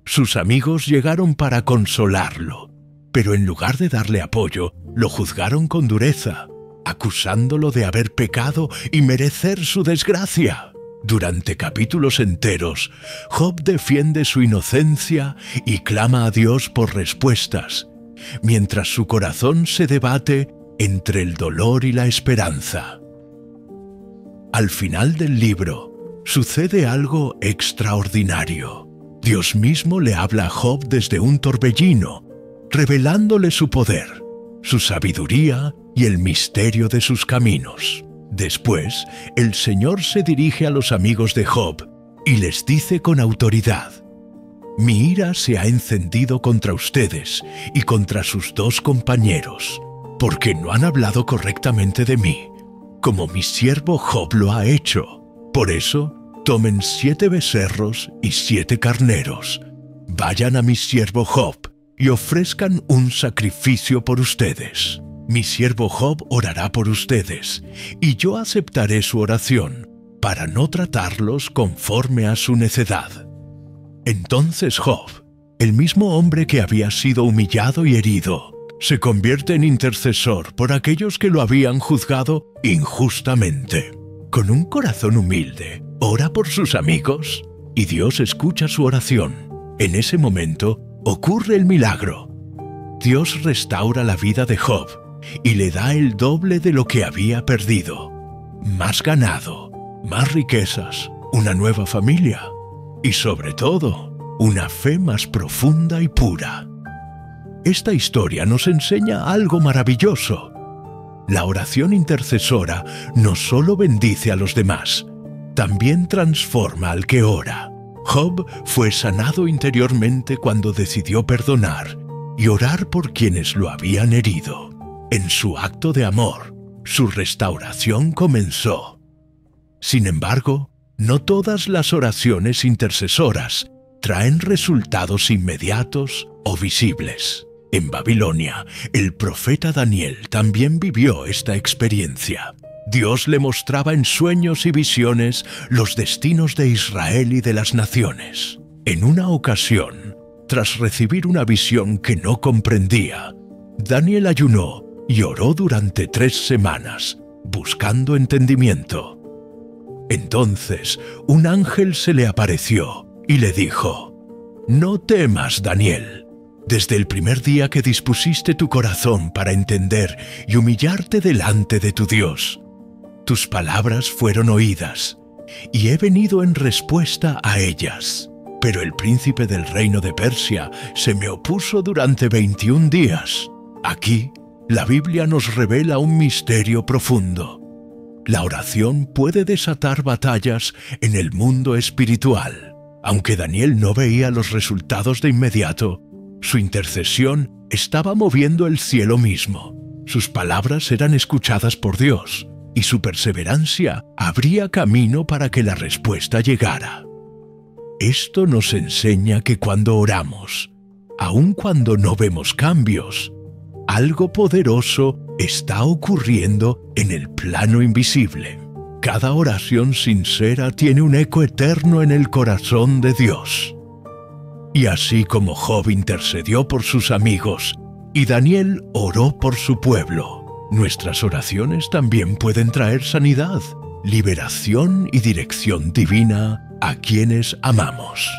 Sus amigos llegaron para consolarlo, pero en lugar de darle apoyo, lo juzgaron con dureza, acusándolo de haber pecado y merecer su desgracia. Durante capítulos enteros, Job defiende su inocencia y clama a Dios por respuestas, mientras su corazón se debate entre el dolor y la esperanza. Al final del libro, sucede algo extraordinario. Dios mismo le habla a Job desde un torbellino, revelándole su poder, su sabiduría y el misterio de sus caminos. Después, el Señor se dirige a los amigos de Job y les dice con autoridad: «Mi ira se ha encendido contra ustedes y contra sus dos compañeros, porque no han hablado correctamente de mí, como mi siervo Job lo ha hecho. Por eso, tomen 7 becerros y 7 carneros. Vayan a mi siervo Job y ofrezcan un sacrificio por ustedes. Mi siervo Job orará por ustedes, y yo aceptaré su oración, para no tratarlos conforme a su necedad». Entonces Job, el mismo hombre que había sido humillado y herido, se convierte en intercesor por aquellos que lo habían juzgado injustamente. Con un corazón humilde, ora por sus amigos, y Dios escucha su oración. En ese momento ocurre el milagro. Dios restaura la vida de Job y le da el doble de lo que había perdido: más ganado, más riquezas, una nueva familia y, sobre todo, una fe más profunda y pura. Esta historia nos enseña algo maravilloso. La oración intercesora no solo bendice a los demás, también transforma al que ora. Job fue sanado interiormente cuando decidió perdonar y orar por quienes lo habían herido. En su acto de amor, su restauración comenzó. Sin embargo, no todas las oraciones intercesoras traen resultados inmediatos o visibles. En Babilonia, el profeta Daniel también vivió esta experiencia. Dios le mostraba en sueños y visiones los destinos de Israel y de las naciones. En una ocasión, tras recibir una visión que no comprendía, Daniel ayunó y oró durante 3 semanas, buscando entendimiento. Entonces, un ángel se le apareció y le dijo: «No temas, Daniel. Desde el primer día que dispusiste tu corazón para entender y humillarte delante de tu Dios, tus palabras fueron oídas, y he venido en respuesta a ellas. Pero el príncipe del reino de Persia se me opuso durante 21 días. Aquí, la Biblia nos revela un misterio profundo. La oración puede desatar batallas en el mundo espiritual. Aunque Daniel no veía los resultados de inmediato, su intercesión estaba moviendo el cielo mismo. Sus palabras eran escuchadas por Dios, y su perseverancia abría camino para que la respuesta llegara. Esto nos enseña que cuando oramos, aun cuando no vemos cambios, algo poderoso está ocurriendo en el plano invisible. Cada oración sincera tiene un eco eterno en el corazón de Dios. Y así como Job intercedió por sus amigos y Daniel oró por su pueblo, nuestras oraciones también pueden traer sanidad, liberación y dirección divina a quienes amamos.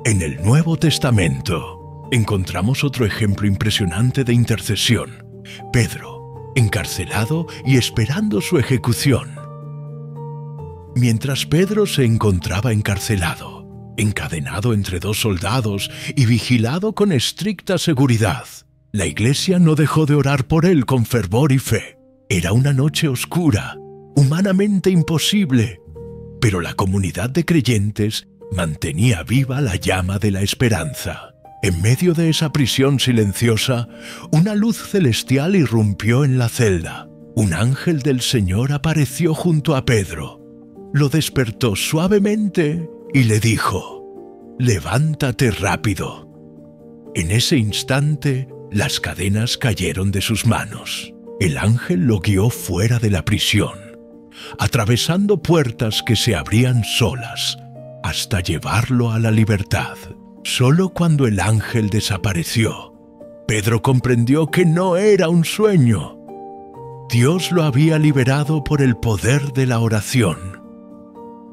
En el Nuevo Testamento encontramos otro ejemplo impresionante de intercesión: Pedro, encarcelado y esperando su ejecución. Mientras Pedro se encontraba encarcelado, encadenado entre 2 soldados y vigilado con estricta seguridad, la iglesia no dejó de orar por él con fervor y fe. Era una noche oscura, humanamente imposible, pero la comunidad de creyentes mantenía viva la llama de la esperanza. En medio de esa prisión silenciosa, una luz celestial irrumpió en la celda. Un ángel del Señor apareció junto a Pedro. Lo despertó suavemente y le dijo: «Levántate rápido». En ese instante, las cadenas cayeron de sus manos. El ángel lo guió fuera de la prisión, atravesando puertas que se abrían solas, hasta llevarlo a la libertad. Solo cuando el ángel desapareció, Pedro comprendió que no era un sueño. Dios lo había liberado por el poder de la oración.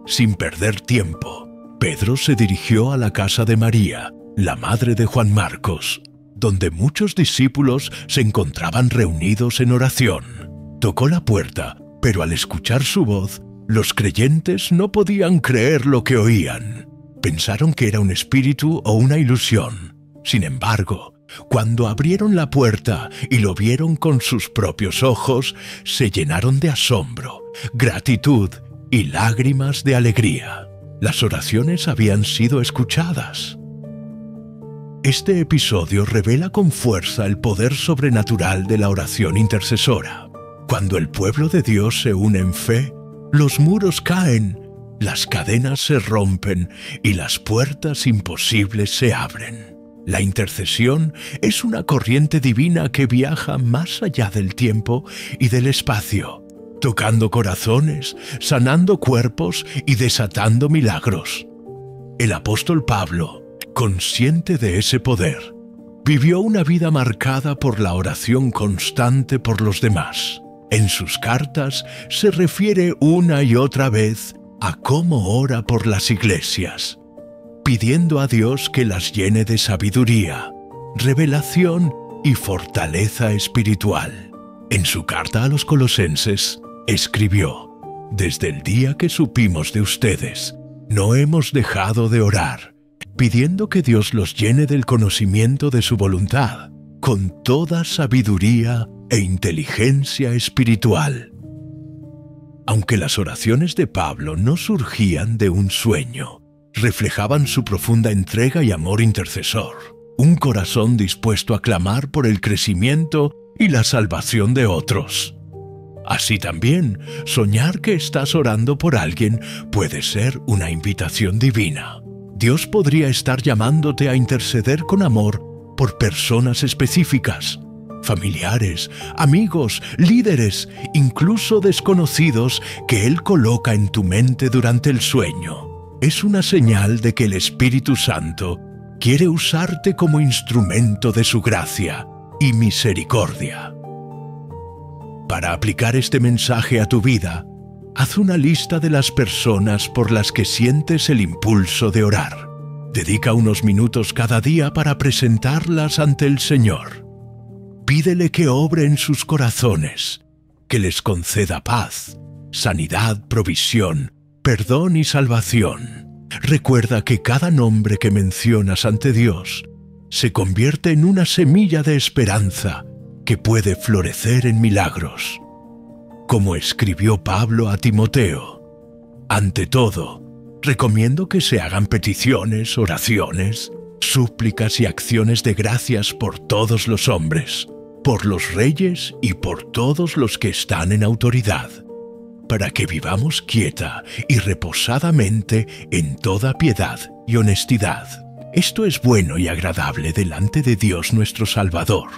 Sin perder tiempo, Pedro se dirigió a la casa de María, la madre de Juan Marcos, donde muchos discípulos se encontraban reunidos en oración. Tocó la puerta, pero al escuchar su voz, los creyentes no podían creer lo que oían. Pensaron que era un espíritu o una ilusión. Sin embargo, Cuando abrieron la puerta y lo vieron con sus propios ojos, se llenaron de asombro, gratitud y lágrimas de alegría. Las oraciones habían sido escuchadas. Este episodio revela con fuerza el poder sobrenatural de la oración intercesora. Cuando el pueblo de Dios se une en fe, los muros caen, las cadenas se rompen y las puertas imposibles se abren. La intercesión es una corriente divina que viaja más allá del tiempo y del espacio, tocando corazones, sanando cuerpos y desatando milagros. El apóstol Pablo, consciente de ese poder, vivió una vida marcada por la oración constante por los demás. En sus cartas se refiere una y otra vez a cómo ora por las iglesias, pidiendo a Dios que las llene de sabiduría, revelación y fortaleza espiritual. En su carta a los Colosenses, escribió: «Desde el día que supimos de ustedes, no hemos dejado de orar, pidiendo que Dios los llene del conocimiento de su voluntad, con toda sabiduría e inteligencia espiritual». Aunque las oraciones de Pablo no surgían de un sueño, reflejaban su profunda entrega y amor intercesor, un corazón dispuesto a clamar por el crecimiento y la salvación de otros. Así también, soñar que estás orando por alguien puede ser una invitación divina. Dios podría estar llamándote a interceder con amor por personas específicas, familiares, amigos, líderes, incluso desconocidos que Él coloca en tu mente durante el sueño. Es una señal de que el Espíritu Santo quiere usarte como instrumento de su gracia y misericordia. Para aplicar este mensaje a tu vida, haz una lista de las personas por las que sientes el impulso de orar. Dedica unos minutos cada día para presentarlas ante el Señor. Pídele que obre en sus corazones, que les conceda paz, sanidad, provisión, perdón y salvación. Recuerda que cada nombre que mencionas ante Dios se convierte en una semilla de esperanza que puede florecer en milagros. Como escribió Pablo a Timoteo: «Ante todo, recomiendo que se hagan peticiones, oraciones, súplicas y acciones de gracias por todos los hombres, por los reyes y por todos los que están en autoridad, para que vivamos quieta y reposadamente en toda piedad y honestidad. Esto es bueno y agradable delante de Dios nuestro Salvador,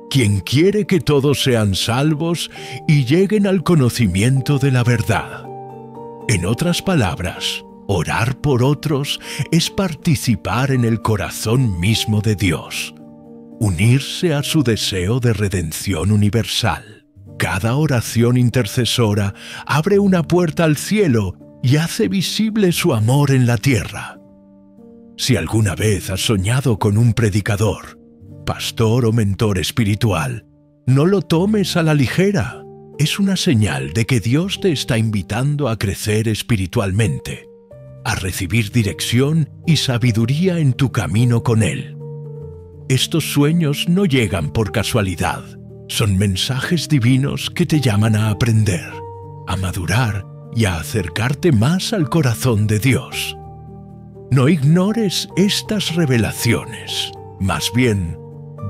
quien quiere que todos sean salvos y lleguen al conocimiento de la verdad». En otras palabras, orar por otros es participar en el corazón mismo de Dios, unirse a su deseo de redención universal. Cada oración intercesora abre una puerta al cielo y hace visible su amor en la tierra. Si alguna vez has soñado con un predicador, pastor o mentor espiritual, no lo tomes a la ligera. Es una señal de que Dios te está invitando a crecer espiritualmente, a recibir dirección y sabiduría en tu camino con Él. Estos sueños no llegan por casualidad. Son mensajes divinos que te llaman a aprender, a madurar y a acercarte más al corazón de Dios. No ignores estas revelaciones. Más bien,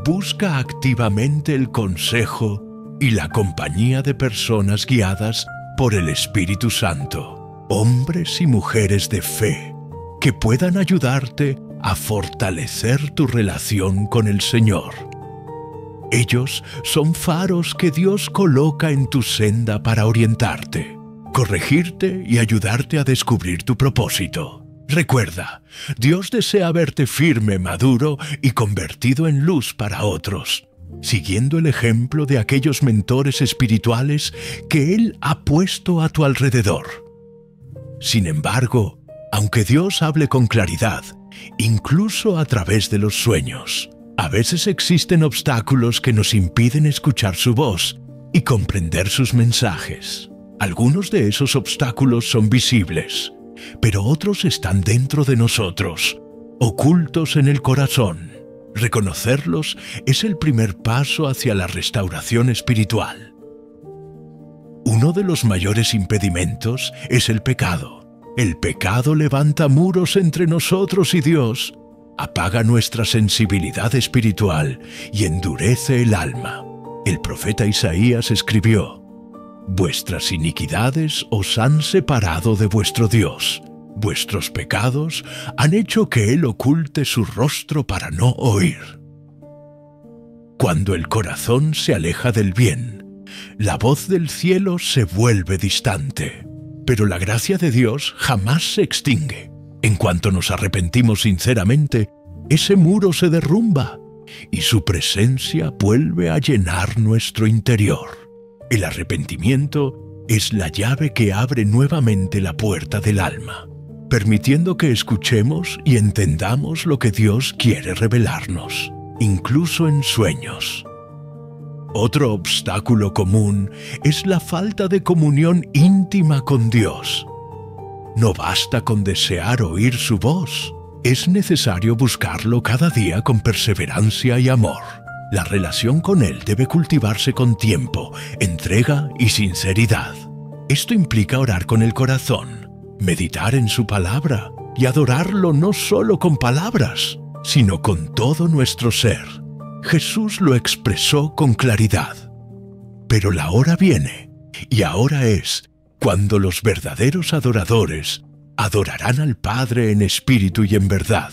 busca activamente el consejo y la compañía de personas guiadas por el Espíritu Santo, hombres y mujeres de fe, que puedan ayudarte a fortalecer tu relación con el Señor. Ellos son faros que Dios coloca en tu senda para orientarte, corregirte y ayudarte a descubrir tu propósito. Recuerda, Dios desea verte firme, maduro y convertido en luz para otros, siguiendo el ejemplo de aquellos mentores espirituales que Él ha puesto a tu alrededor. Sin embargo, aunque Dios hable con claridad, incluso a través de los sueños, a veces existen obstáculos que nos impiden escuchar su voz y comprender sus mensajes. Algunos de esos obstáculos son visibles, pero otros están dentro de nosotros, ocultos en el corazón. Reconocerlos es el primer paso hacia la restauración espiritual. Uno de los mayores impedimentos es el pecado. El pecado levanta muros entre nosotros y Dios, apaga nuestra sensibilidad espiritual y endurece el alma. El profeta Isaías escribió: «Vuestras iniquidades os han separado de vuestro Dios. Vuestros pecados han hecho que Él oculte su rostro para no oír». Cuando el corazón se aleja del bien, la voz del cielo se vuelve distante. Pero la gracia de Dios jamás se extingue. En cuanto nos arrepentimos sinceramente, ese muro se derrumba y su presencia vuelve a llenar nuestro interior. El arrepentimiento es la llave que abre nuevamente la puerta del alma, permitiendo que escuchemos y entendamos lo que Dios quiere revelarnos, incluso en sueños. Otro obstáculo común es la falta de comunión íntima con Dios. No basta con desear oír su voz, es necesario buscarlo cada día con perseverancia y amor. La relación con Él debe cultivarse con tiempo, entrega y sinceridad. Esto implica orar con el corazón, meditar en su palabra y adorarlo no solo con palabras, sino con todo nuestro ser. Jesús lo expresó con claridad. Pero la hora viene, y ahora es, cuando los verdaderos adoradores adorarán al Padre en espíritu y en verdad,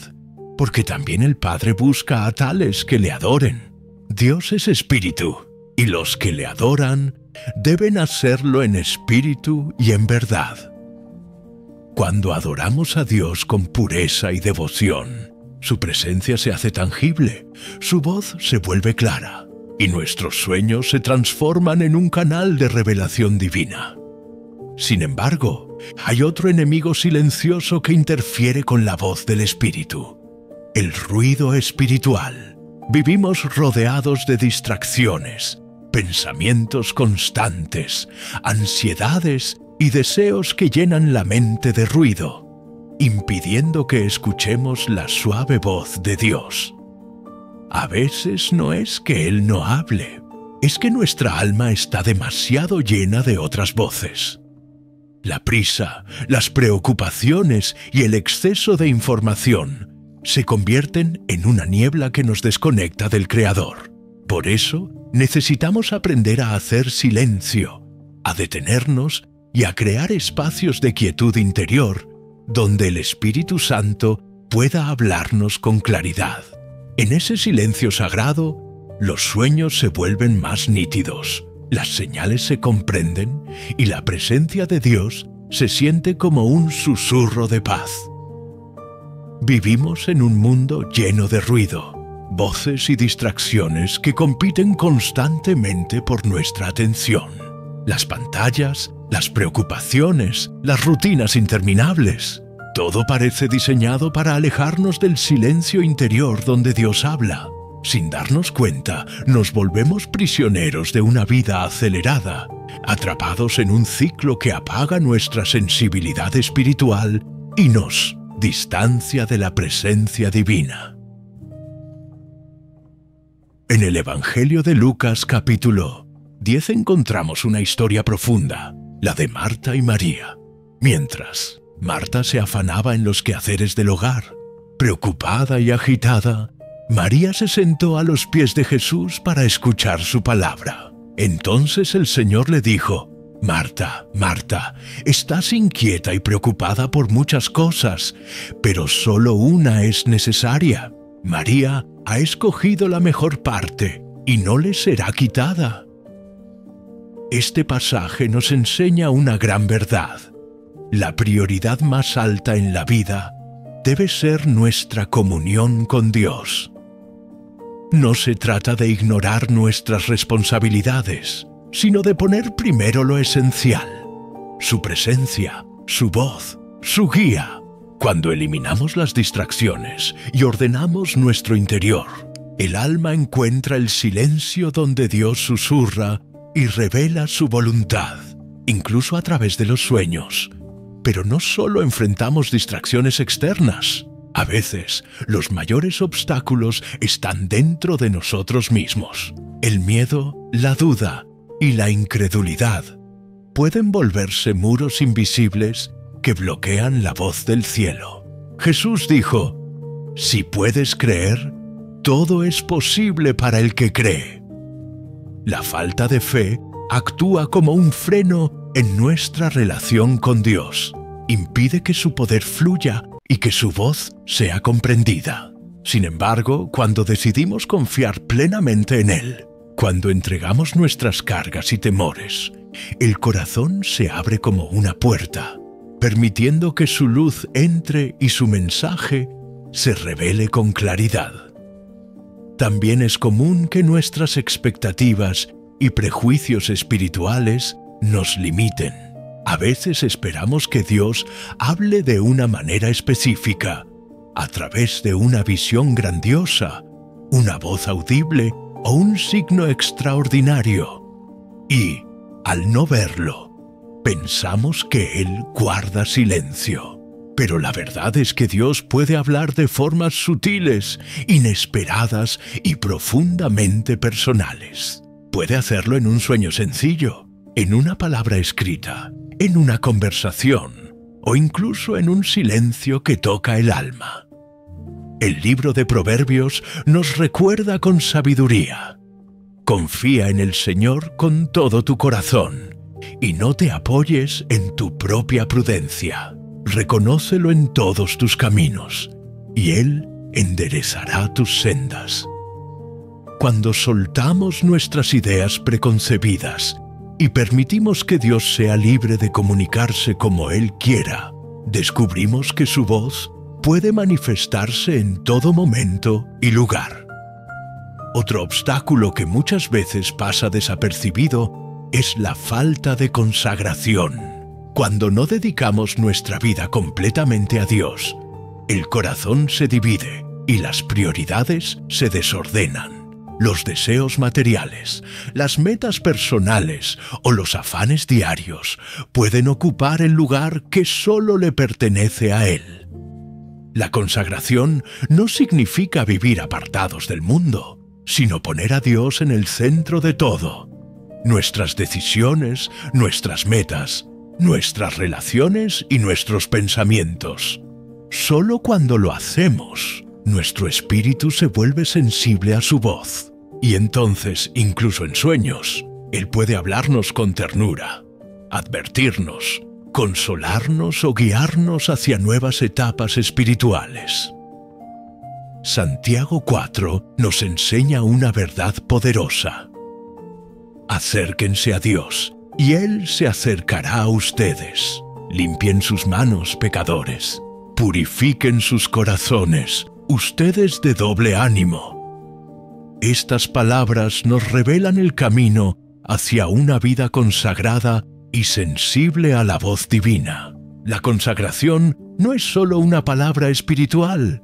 porque también el Padre busca a tales que le adoren. Dios es espíritu, y los que le adoran deben hacerlo en espíritu y en verdad. Cuando adoramos a Dios con pureza y devoción, su presencia se hace tangible, su voz se vuelve clara, y nuestros sueños se transforman en un canal de revelación divina. Sin embargo, hay otro enemigo silencioso que interfiere con la voz del Espíritu: el ruido espiritual. Vivimos rodeados de distracciones, pensamientos constantes, ansiedades y deseos que llenan la mente de ruido, impidiendo que escuchemos la suave voz de Dios. A veces no es que Él no hable, es que nuestra alma está demasiado llena de otras voces. La prisa, las preocupaciones y el exceso de información se convierten en una niebla que nos desconecta del Creador. Por eso, necesitamos aprender a hacer silencio, a detenernos y a crear espacios de quietud interior donde el Espíritu Santo pueda hablarnos con claridad. En ese silencio sagrado, los sueños se vuelven más nítidos, las señales se comprenden y la presencia de Dios se siente como un susurro de paz. Vivimos en un mundo lleno de ruido, voces y distracciones que compiten constantemente por nuestra atención. Las pantallas, las preocupaciones, las rutinas interminables. Todo parece diseñado para alejarnos del silencio interior donde Dios habla. Sin darnos cuenta, nos volvemos prisioneros de una vida acelerada, atrapados en un ciclo que apaga nuestra sensibilidad espiritual y nos distancia de la presencia divina. En el Evangelio de Lucas capítulo 10 encontramos una historia profunda, la de Marta y María. Mientras Marta se afanaba en los quehaceres del hogar, preocupada y agitada, María se sentó a los pies de Jesús para escuchar su palabra. Entonces el Señor le dijo: «Marta, Marta, estás inquieta y preocupada por muchas cosas, pero solo una es necesaria. María ha escogido la mejor parte y no le será quitada». Este pasaje nos enseña una gran verdad. La prioridad más alta en la vida debe ser nuestra comunión con Dios. No se trata de ignorar nuestras responsabilidades, sino de poner primero lo esencial: su presencia, su voz, su guía. Cuando eliminamos las distracciones y ordenamos nuestro interior, el alma encuentra el silencio donde Dios susurra y revela su voluntad, incluso a través de los sueños. Pero no solo enfrentamos distracciones externas. A veces, los mayores obstáculos están dentro de nosotros mismos. El miedo, la duda y la incredulidad pueden volverse muros invisibles que bloquean la voz del cielo. Jesús dijo: «Si puedes creer, todo es posible para el que cree». La falta de fe actúa como un freno en nuestra relación con Dios. Impide que su poder fluya y que su voz sea comprendida. Sin embargo, cuando decidimos confiar plenamente en Él, cuando entregamos nuestras cargas y temores, el corazón se abre como una puerta, permitiendo que su luz entre y su mensaje se revele con claridad. También es común que nuestras expectativas y prejuicios espirituales nos limiten. A veces esperamos que Dios hable de una manera específica, a través de una visión grandiosa, una voz audible o un signo extraordinario. Y, al no verlo, pensamos que Él guarda silencio. Pero la verdad es que Dios puede hablar de formas sutiles, inesperadas y profundamente personales. Puede hacerlo en un sueño sencillo, en una palabra escrita, en una conversación o incluso en un silencio que toca el alma. El libro de Proverbios nos recuerda con sabiduría: confía en el Señor con todo tu corazón y no te apoyes en tu propia prudencia. Reconócelo en todos tus caminos y Él enderezará tus sendas. Cuando soltamos nuestras ideas preconcebidas y permitimos que Dios sea libre de comunicarse como Él quiera, descubrimos que su voz puede manifestarse en todo momento y lugar. Otro obstáculo que muchas veces pasa desapercibido es la falta de consagración. Cuando no dedicamos nuestra vida completamente a Dios, el corazón se divide y las prioridades se desordenan. Los deseos materiales, las metas personales o los afanes diarios pueden ocupar el lugar que solo le pertenece a Él. La consagración no significa vivir apartados del mundo, sino poner a Dios en el centro de todo. Nuestras decisiones, nuestras metas, nuestras relaciones y nuestros pensamientos. Solo cuando lo hacemos, nuestro espíritu se vuelve sensible a su voz. Y entonces, incluso en sueños, Él puede hablarnos con ternura, advertirnos, consolarnos o guiarnos hacia nuevas etapas espirituales. Santiago 4 nos enseña una verdad poderosa. Acérquense a Dios, y Él se acercará a ustedes. Limpien sus manos, pecadores. Purifiquen sus corazones, ustedes de doble ánimo. Estas palabras nos revelan el camino hacia una vida consagrada y sensible a la voz divina. La consagración no es solo una palabra espiritual,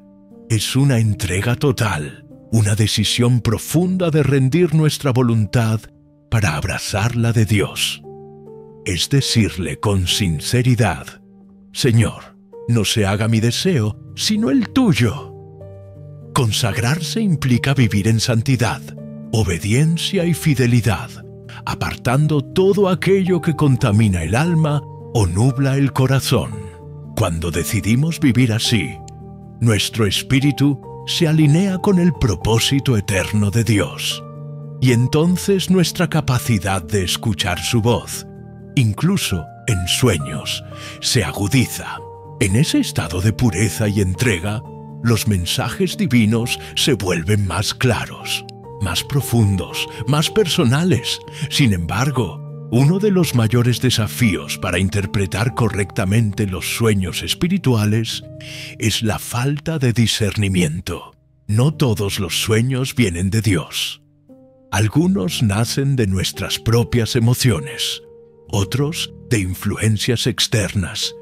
es una entrega total, una decisión profunda de rendir nuestra voluntad para abrazar la de Dios. Es decirle con sinceridad: Señor, no se haga mi deseo, sino el tuyo. Consagrarse implica vivir en santidad, obediencia y fidelidad, apartando todo aquello que contamina el alma o nubla el corazón. Cuando decidimos vivir así, nuestro espíritu se alinea con el propósito eterno de Dios. Y entonces nuestra capacidad de escuchar su voz, incluso en sueños, se agudiza. En ese estado de pureza y entrega, los mensajes divinos se vuelven más claros, más profundos, más personales. Sin embargo, uno de los mayores desafíos para interpretar correctamente los sueños espirituales es la falta de discernimiento. No todos los sueños vienen de Dios. Algunos nacen de nuestras propias emociones, otros de influencias externas,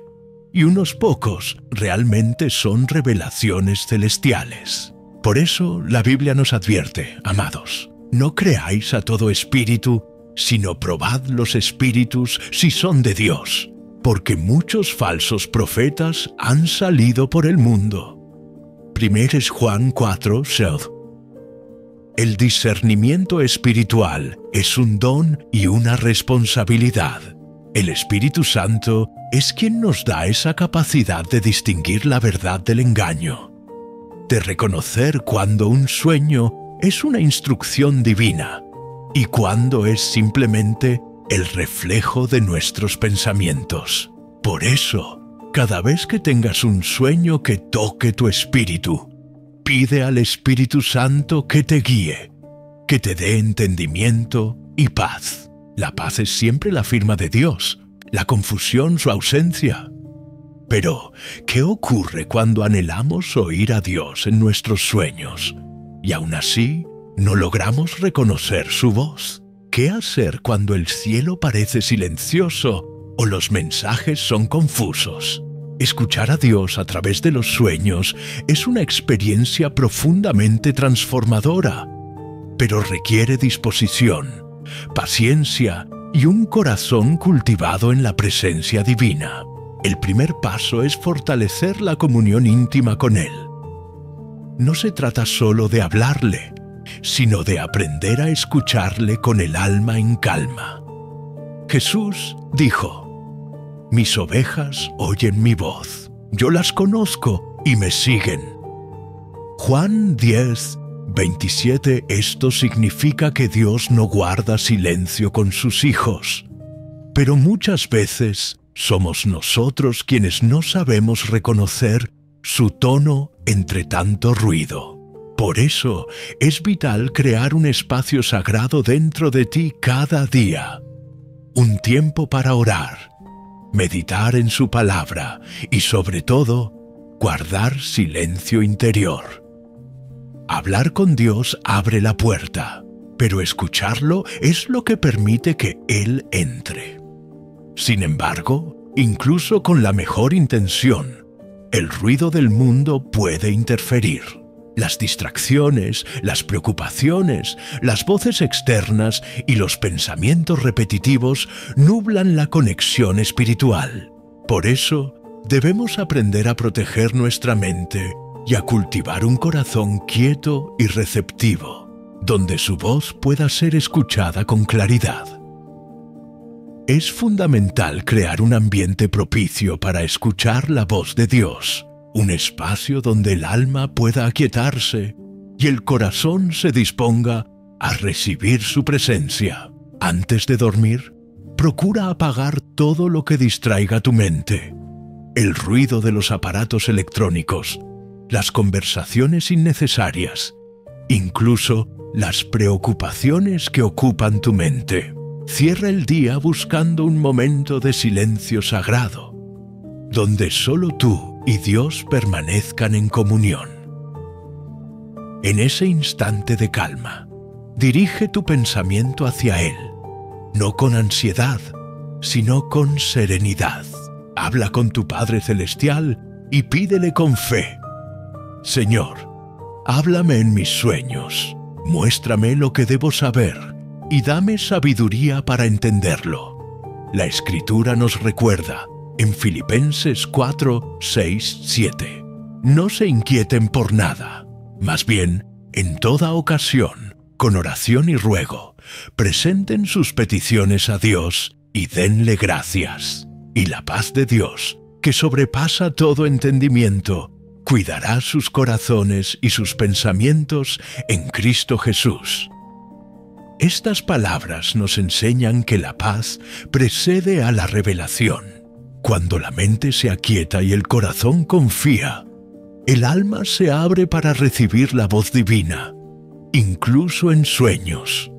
y unos pocos realmente son revelaciones celestiales. Por eso la Biblia nos advierte, amados, no creáis a todo espíritu, sino probad los espíritus si son de Dios, porque muchos falsos profetas han salido por el mundo. 1 es Juan 4, 6. El discernimiento espiritual es un don y una responsabilidad. El Espíritu Santo es quien nos da esa capacidad de distinguir la verdad del engaño, de reconocer cuando un sueño es una instrucción divina y cuando es simplemente el reflejo de nuestros pensamientos. Por eso, cada vez que tengas un sueño que toque tu espíritu, pide al Espíritu Santo que te guíe, que te dé entendimiento y paz. La paz es siempre la firma de Dios, la confusión su ausencia. Pero, ¿qué ocurre cuando anhelamos oír a Dios en nuestros sueños y aún así no logramos reconocer su voz? ¿Qué hacer cuando el cielo parece silencioso o los mensajes son confusos? Escuchar a Dios a través de los sueños es una experiencia profundamente transformadora, pero requiere disposición, paciencia y un corazón cultivado en la presencia divina. El primer paso es fortalecer la comunión íntima con Él. No se trata solo de hablarle, sino de aprender a escucharle con el alma en calma. Jesús dijo: «Mis ovejas oyen mi voz, yo las conozco y me siguen». Juan 10, 27. Esto significa que Dios no guarda silencio con sus hijos, pero muchas veces somos nosotros quienes no sabemos reconocer su tono entre tanto ruido. Por eso es vital crear un espacio sagrado dentro de ti cada día, un tiempo para orar, meditar en su palabra y sobre todo, guardar silencio interior. Hablar con Dios abre la puerta, pero escucharlo es lo que permite que Él entre. Sin embargo, incluso con la mejor intención, el ruido del mundo puede interferir. Las distracciones, las preocupaciones, las voces externas y los pensamientos repetitivos nublan la conexión espiritual. Por eso, debemos aprender a proteger nuestra mente y a cultivar un corazón quieto y receptivo, donde su voz pueda ser escuchada con claridad. Es fundamental crear un ambiente propicio para escuchar la voz de Dios, un espacio donde el alma pueda aquietarse y el corazón se disponga a recibir su presencia. Antes de dormir, procura apagar todo lo que distraiga tu mente. El ruido de los aparatos electrónicos, las conversaciones innecesarias, incluso las preocupaciones que ocupan tu mente. Cierra el día buscando un momento de silencio sagrado, donde solo tú y Dios permanezcan en comunión. En ese instante de calma, dirige tu pensamiento hacia Él, no con ansiedad, sino con serenidad. Habla con tu Padre Celestial y pídele con fe: Señor, háblame en mis sueños, muéstrame lo que debo saber y dame sabiduría para entenderlo. La Escritura nos recuerda en Filipenses 4, 6, 7: no se inquieten por nada, más bien, en toda ocasión, con oración y ruego, presenten sus peticiones a Dios y denle gracias. Y la paz de Dios, que sobrepasa todo entendimiento, cuidará sus corazones y sus pensamientos en Cristo Jesús. Estas palabras nos enseñan que la paz precede a la revelación. Cuando la mente se aquieta y el corazón confía, el alma se abre para recibir la voz divina, incluso en sueños.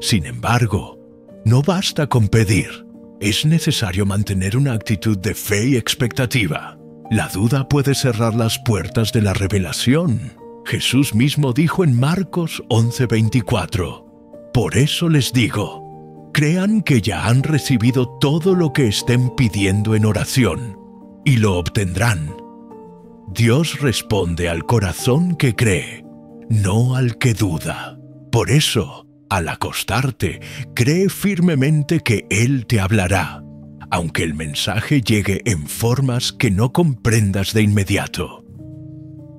Sin embargo, no basta con pedir, es necesario mantener una actitud de fe y expectativa. La duda puede cerrar las puertas de la revelación. Jesús mismo dijo en Marcos 11:24: por eso les digo, crean que ya han recibido todo lo que estén pidiendo en oración, y lo obtendrán. Dios responde al corazón que cree, no al que duda. Por eso, al acostarte, cree firmemente que Él te hablará, aunque el mensaje llegue en formas que no comprendas de inmediato.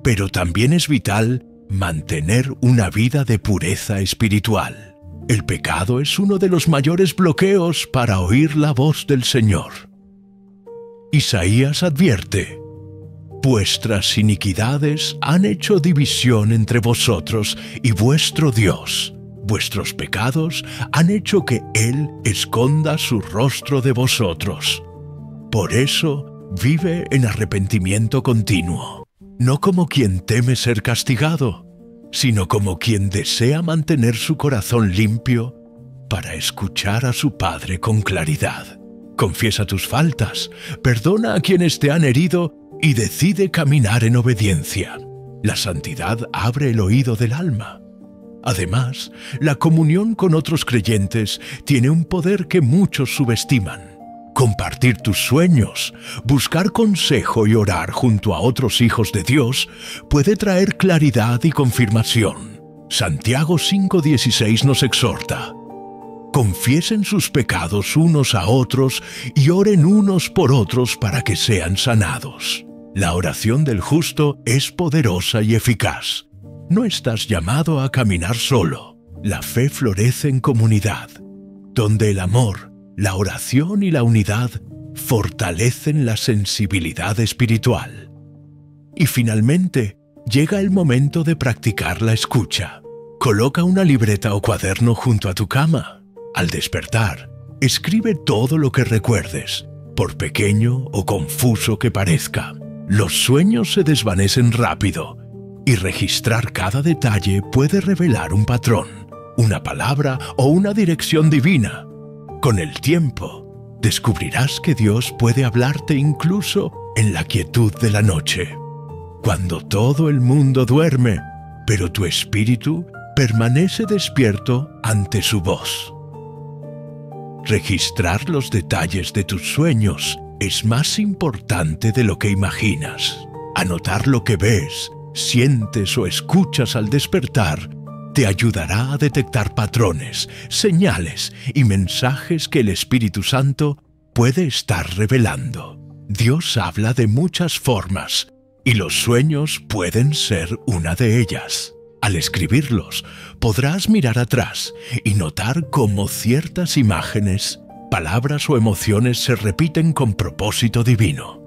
pero también es vital mantener una vida de pureza espiritual. El pecado es uno de los mayores bloqueos para oír la voz del Señor. Isaías advierte: vuestras iniquidades han hecho división entre vosotros y vuestro Dios. Vuestros pecados han hecho que Él esconda su rostro de vosotros. Por eso vive en arrepentimiento continuo, no como quien teme ser castigado, sino como quien desea mantener su corazón limpio para escuchar a su Padre con claridad. Confiesa tus faltas, perdona a quienes te han herido y decide caminar en obediencia. La santidad abre el oído del alma. Además, la comunión con otros creyentes tiene un poder que muchos subestiman. Compartir tus sueños, buscar consejo y orar junto a otros hijos de Dios puede traer claridad y confirmación. Santiago 5:16 nos exhorta: confiesen sus pecados unos a otros y oren unos por otros para que sean sanados. La oración del justo es poderosa y eficaz. No estás llamado a caminar solo. La fe florece en comunidad, donde el amor, la oración y la unidad fortalecen la sensibilidad espiritual. Y finalmente, llega el momento de practicar la escucha. Coloca una libreta o cuaderno junto a tu cama. Al despertar, escribe todo lo que recuerdes, por pequeño o confuso que parezca. Los sueños se desvanecen rápido, y registrar cada detalle puede revelar un patrón, una palabra o una dirección divina. Con el tiempo, descubrirás que Dios puede hablarte incluso en la quietud de la noche, cuando todo el mundo duerme, pero tu espíritu permanece despierto ante su voz. Registrar los detalles de tus sueños es más importante de lo que imaginas. Anotar lo que ves, sientes o escuchas al despertar te ayudará a detectar patrones, señales y mensajes que el Espíritu Santo puede estar revelando. Dios habla de muchas formas y los sueños pueden ser una de ellas. Al escribirlos, podrás mirar atrás y notar cómo ciertas imágenes, palabras o emociones se repiten con propósito divino.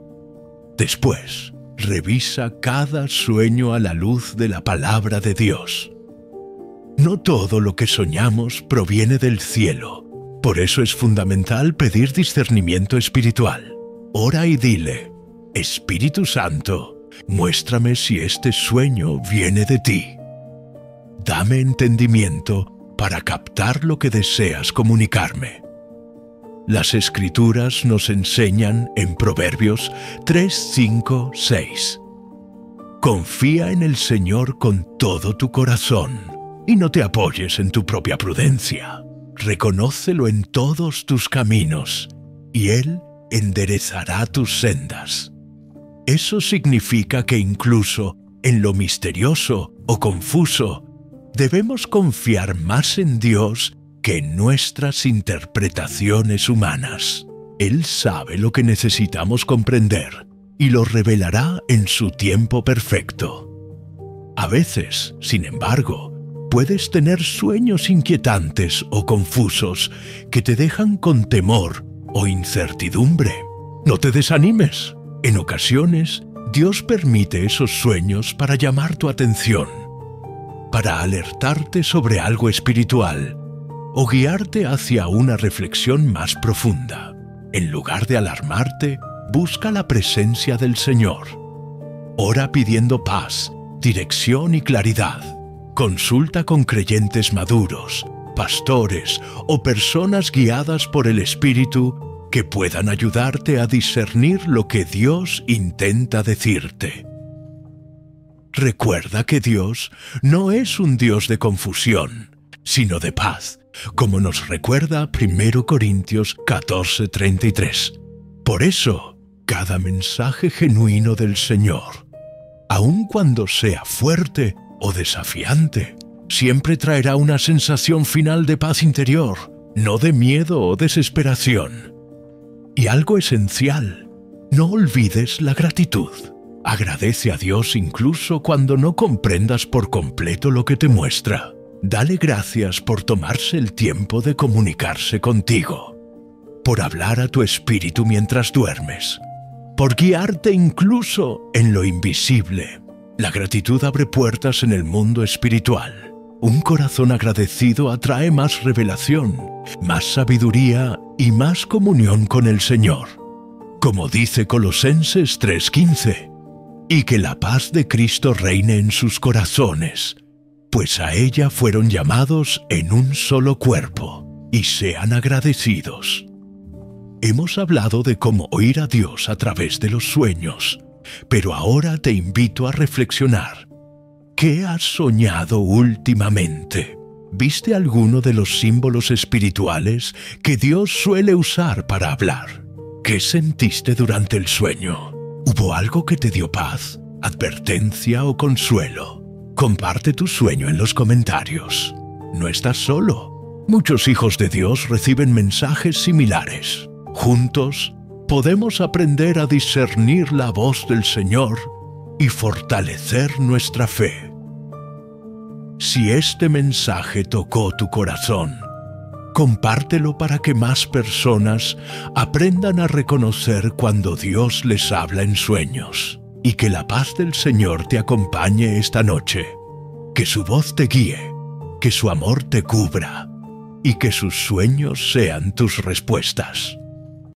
Después, revisa cada sueño a la luz de la palabra de Dios. No todo lo que soñamos proviene del cielo. Por eso es fundamental pedir discernimiento espiritual. Ora y dile: Espíritu Santo, muéstrame si este sueño viene de ti. Dame entendimiento para captar lo que deseas comunicarme. Las Escrituras nos enseñan en Proverbios 3, 5, 6. Confía en el Señor con todo tu corazón y no te apoyes en tu propia prudencia. Reconócelo en todos tus caminos y Él enderezará tus sendas. Eso significa que incluso en lo misterioso o confuso, debemos confiar más en Dios que en nuestras interpretaciones humanas. Él sabe lo que necesitamos comprender y lo revelará en su tiempo perfecto. A veces, sin embargo, puedes tener sueños inquietantes o confusos que te dejan con temor o incertidumbre. No te desanimes. En ocasiones, Dios permite esos sueños para llamar tu atención, para alertarte sobre algo espiritual o guiarte hacia una reflexión más profunda. En lugar de alarmarte, busca la presencia del Señor. Ora pidiendo paz, dirección y claridad. Consulta con creyentes maduros, pastores o personas guiadas por el Espíritu que puedan ayudarte a discernir lo que Dios intenta decirte. Recuerda que Dios no es un Dios de confusión, sino de paz, como nos recuerda 1 Corintios 14:33. Por eso, cada mensaje genuino del Señor, aun cuando sea fuerte o desafiante, siempre traerá una sensación final de paz interior, no de miedo o desesperación. Y algo esencial, no olvides la gratitud. Agradece a Dios incluso cuando no comprendas por completo lo que te muestra. Dale gracias por tomarse el tiempo de comunicarse contigo, por hablar a tu espíritu mientras duermes, por guiarte incluso en lo invisible. La gratitud abre puertas en el mundo espiritual. Un corazón agradecido atrae más revelación, más sabiduría y más comunión con el Señor. Como dice Colosenses 3:15, y que la paz de Cristo reine en sus corazones, pues a ella fueron llamados en un solo cuerpo, y sean agradecidos. Hemos hablado de cómo oír a Dios a través de los sueños, pero ahora te invito a reflexionar. ¿Qué has soñado últimamente? ¿Viste alguno de los símbolos espirituales que Dios suele usar para hablar? ¿Qué sentiste durante el sueño? ¿Hubo algo que te dio paz, advertencia o consuelo? Comparte tu sueño en los comentarios. No estás solo. Muchos hijos de Dios reciben mensajes similares. Juntos, podemos aprender a discernir la voz del Señor y fortalecer nuestra fe. Si este mensaje tocó tu corazón, compártelo para que más personas aprendan a reconocer cuando Dios les habla en sueños. Y que la paz del Señor te acompañe esta noche. Que su voz te guíe, que su amor te cubra y que sus sueños sean tus respuestas.